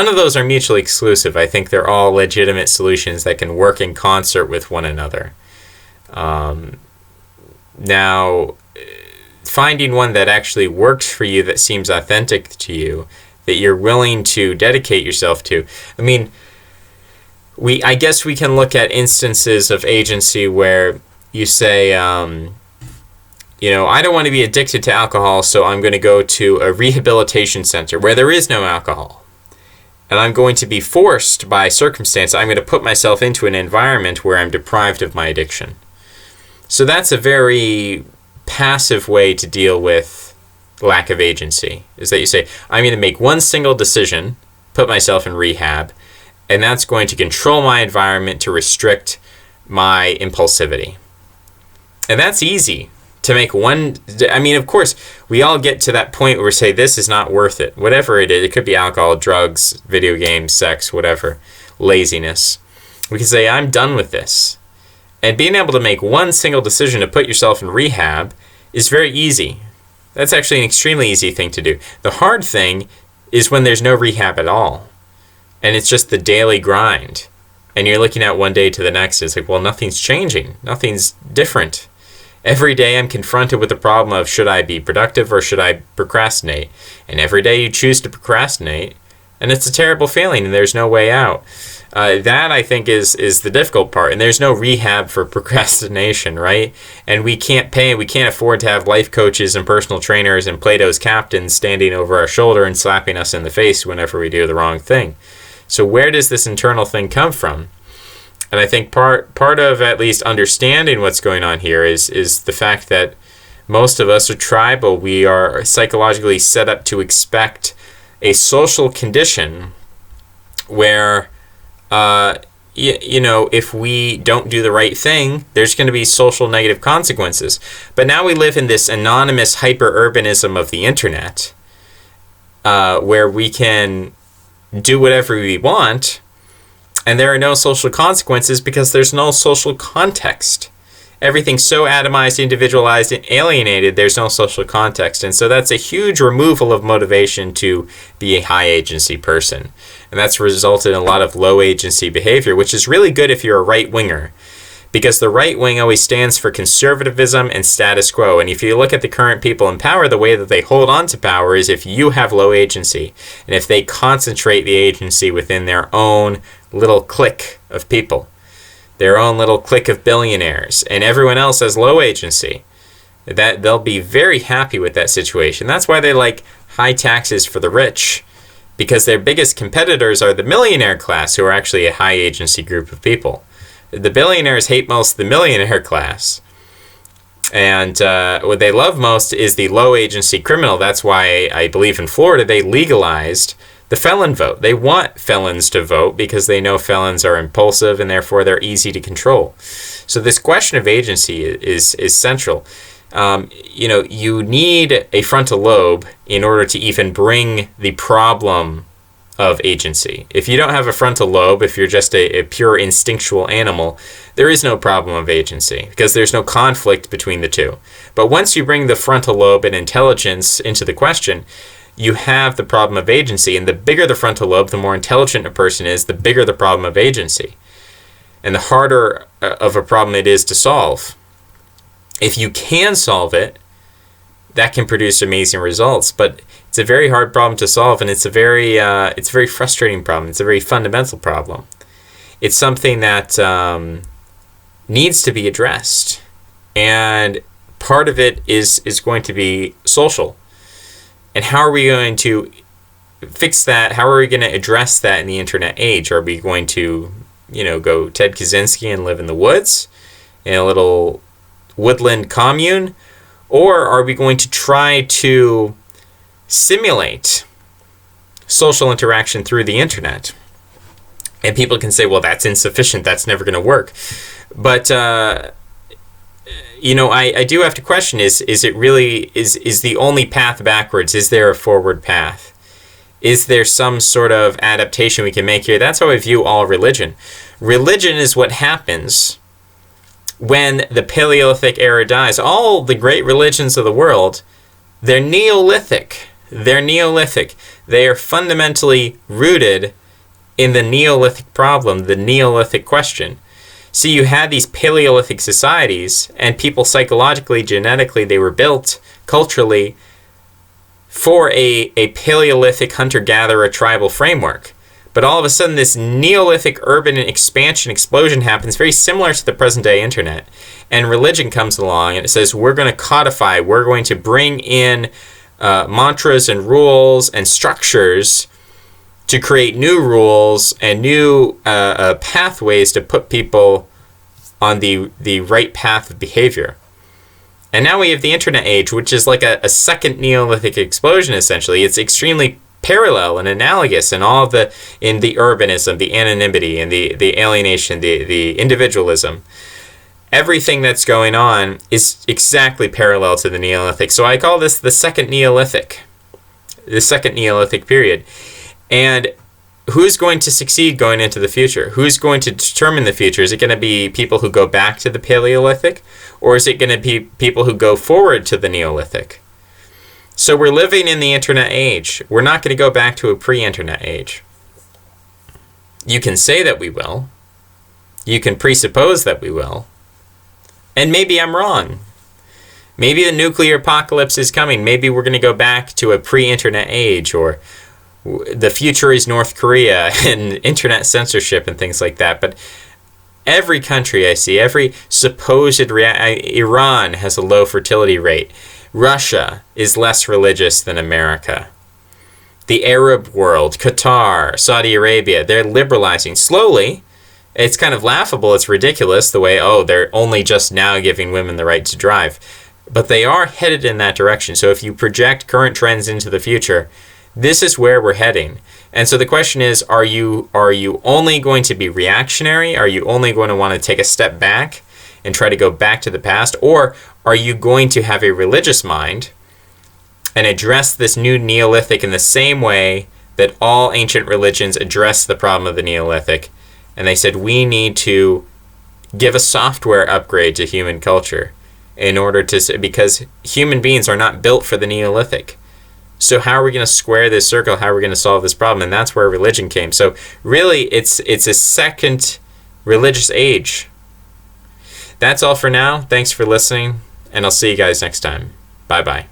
of those are mutually exclusive. I think they're all legitimate solutions that can work in concert with one another. Now, finding one that actually works for you, that seems authentic to you, that you're willing to dedicate yourself to. I mean, I guess we can look at instances of agency where you say, I don't want to be addicted to alcohol, so I'm going to go to a rehabilitation center where there is no alcohol. And I'm going to be forced by circumstance. I'm going to put myself into an environment where I'm deprived of my addiction. So that's a very passive way to deal with lack of agency, is that you say, I'm going to make one single decision, put myself in rehab, and that's going to control my environment to restrict my impulsivity. And that's easy. To make one, I mean, of course, we all get to that point where we say, this is not worth it. Whatever it is, it could be alcohol, drugs, video games, sex, whatever, laziness. We can say, I'm done with this. And being able to make one single decision to put yourself in rehab is very easy. That's actually an extremely easy thing to do. The hard thing is when there's no rehab at all. And it's just the daily grind. And you're looking at one day to the next, it's like, well, nothing's changing. Nothing's different. Every day I'm confronted with the problem of, should I be productive or should I procrastinate? And every day you choose to procrastinate, and it's a terrible feeling, and there's no way out. That, I think, is the difficult part. And there's no rehab for procrastination, right? And we can't afford to have life coaches and personal trainers and Plato's captains standing over our shoulder and slapping us in the face whenever we do the wrong thing. So where does this internal thing come from? And I think part of at least understanding what's going on here is the fact that most of us are tribal. We are psychologically set up to expect a social condition where, if we don't do the right thing, there's going to be social negative consequences. But now we live in this anonymous hyper-urbanism of the internet, where we can do whatever we want, and there are no social consequences because there's no social context. Everything's so atomized, individualized, and alienated, there's no social context. And so that's a huge removal of motivation to be a high agency person. And that's resulted in a lot of low agency behavior, which is really good if you're a right winger. Because the right wing always stands for conservatism and status quo. And if you look at the current people in power, the way that they hold on to power is if you have low agency. And if they concentrate the agency within their own little clique of people, their own little clique of billionaires, and everyone else has low agency, that they'll be very happy with that situation. That's why they like high taxes for the rich, because their biggest competitors are the millionaire class, who are actually a high agency group of people. The billionaires hate most the millionaire class. And what they love most is the low agency criminal. That's why I believe in Florida they legalized the felon vote. They want felons to vote because they know felons are impulsive and therefore they're easy to control. So this question of agency is central. You need a frontal lobe in order to even bring the problem of agency. If you don't have a frontal lobe, if you're just a pure instinctual animal, there is no problem of agency because there's no conflict between the two. But once you bring the frontal lobe and intelligence into the question, you have the problem of agency. And the bigger the frontal lobe, the more intelligent a person is, the bigger the problem of agency. and the harder of a problem it is to solve. If you can solve it, that can produce amazing results. But it's a very hard problem to solve, and it's a very frustrating problem. It's a very fundamental problem. It's something that needs to be addressed, and part of it is going to be social. And how are we going to fix that? How are we going to address that in the internet age? Are we going to, go Ted Kaczynski and live in the woods in a little woodland commune? Or are we going to try to simulate social interaction through the internet? And people can say, well, that's insufficient. That's never going to work. But, I do have to question, is it really, is the only path backwards? Is there a forward path? Is there some sort of adaptation we can make here? That's how I view all religion. Religion is what happens when the Paleolithic era dies. All the great religions of the world, they're Neolithic. They are fundamentally rooted in the Neolithic problem, the Neolithic question. See, you had these Paleolithic societies, and people psychologically, genetically, they were built culturally for a Paleolithic hunter-gatherer tribal framework. But all of a sudden, this Neolithic urban expansion explosion happens, very similar to the present-day internet. And religion comes along, and it says, we're going to codify, we're going to bring in mantras and rules and structures to create new rules and new pathways to put people on the right path of behavior. And now we have the internet age, which is like a second Neolithic explosion, essentially. It's extremely parallel and analogous in all of the urbanism, the anonymity, and the alienation, the individualism. Everything that's going on is exactly parallel to the Neolithic. So I call this the Second Neolithic period. And who's going to succeed going into the future? Who's going to determine the future? Is it going to be people who go back to the Paleolithic? Or is it going to be people who go forward to the Neolithic? So we're living in the internet age. We're not going to go back to a pre-internet age. You can say that we will. You can presuppose that we will. And maybe I'm wrong. Maybe the nuclear apocalypse is coming. Maybe we're going to go back to a pre-internet age, or the future is North Korea and internet censorship and things like that. But every country I see, every supposed Iran has a low fertility rate. Russia is less religious than America. The Arab world, Qatar, Saudi Arabia, they're liberalizing slowly. It's kind of laughable. It's ridiculous the way, they're only just now giving women the right to drive. But they are headed in that direction. So if you project current trends into the future, this is where we're heading. And so the question is, are you only going to be reactionary? Are you only going to want to take a step back and try to go back to the past? Or are you going to have a religious mind and address this new Neolithic in the same way that all ancient religions addressed the problem of the Neolithic? And they said, we need to give a software upgrade to human culture in order to, because human beings are not built for the Neolithic. So how are we going to square this circle? How are we going to solve this problem? And that's where religion came. So really, it's a second religious age. That's all for now. Thanks for listening, and I'll see you guys next time. Bye-bye.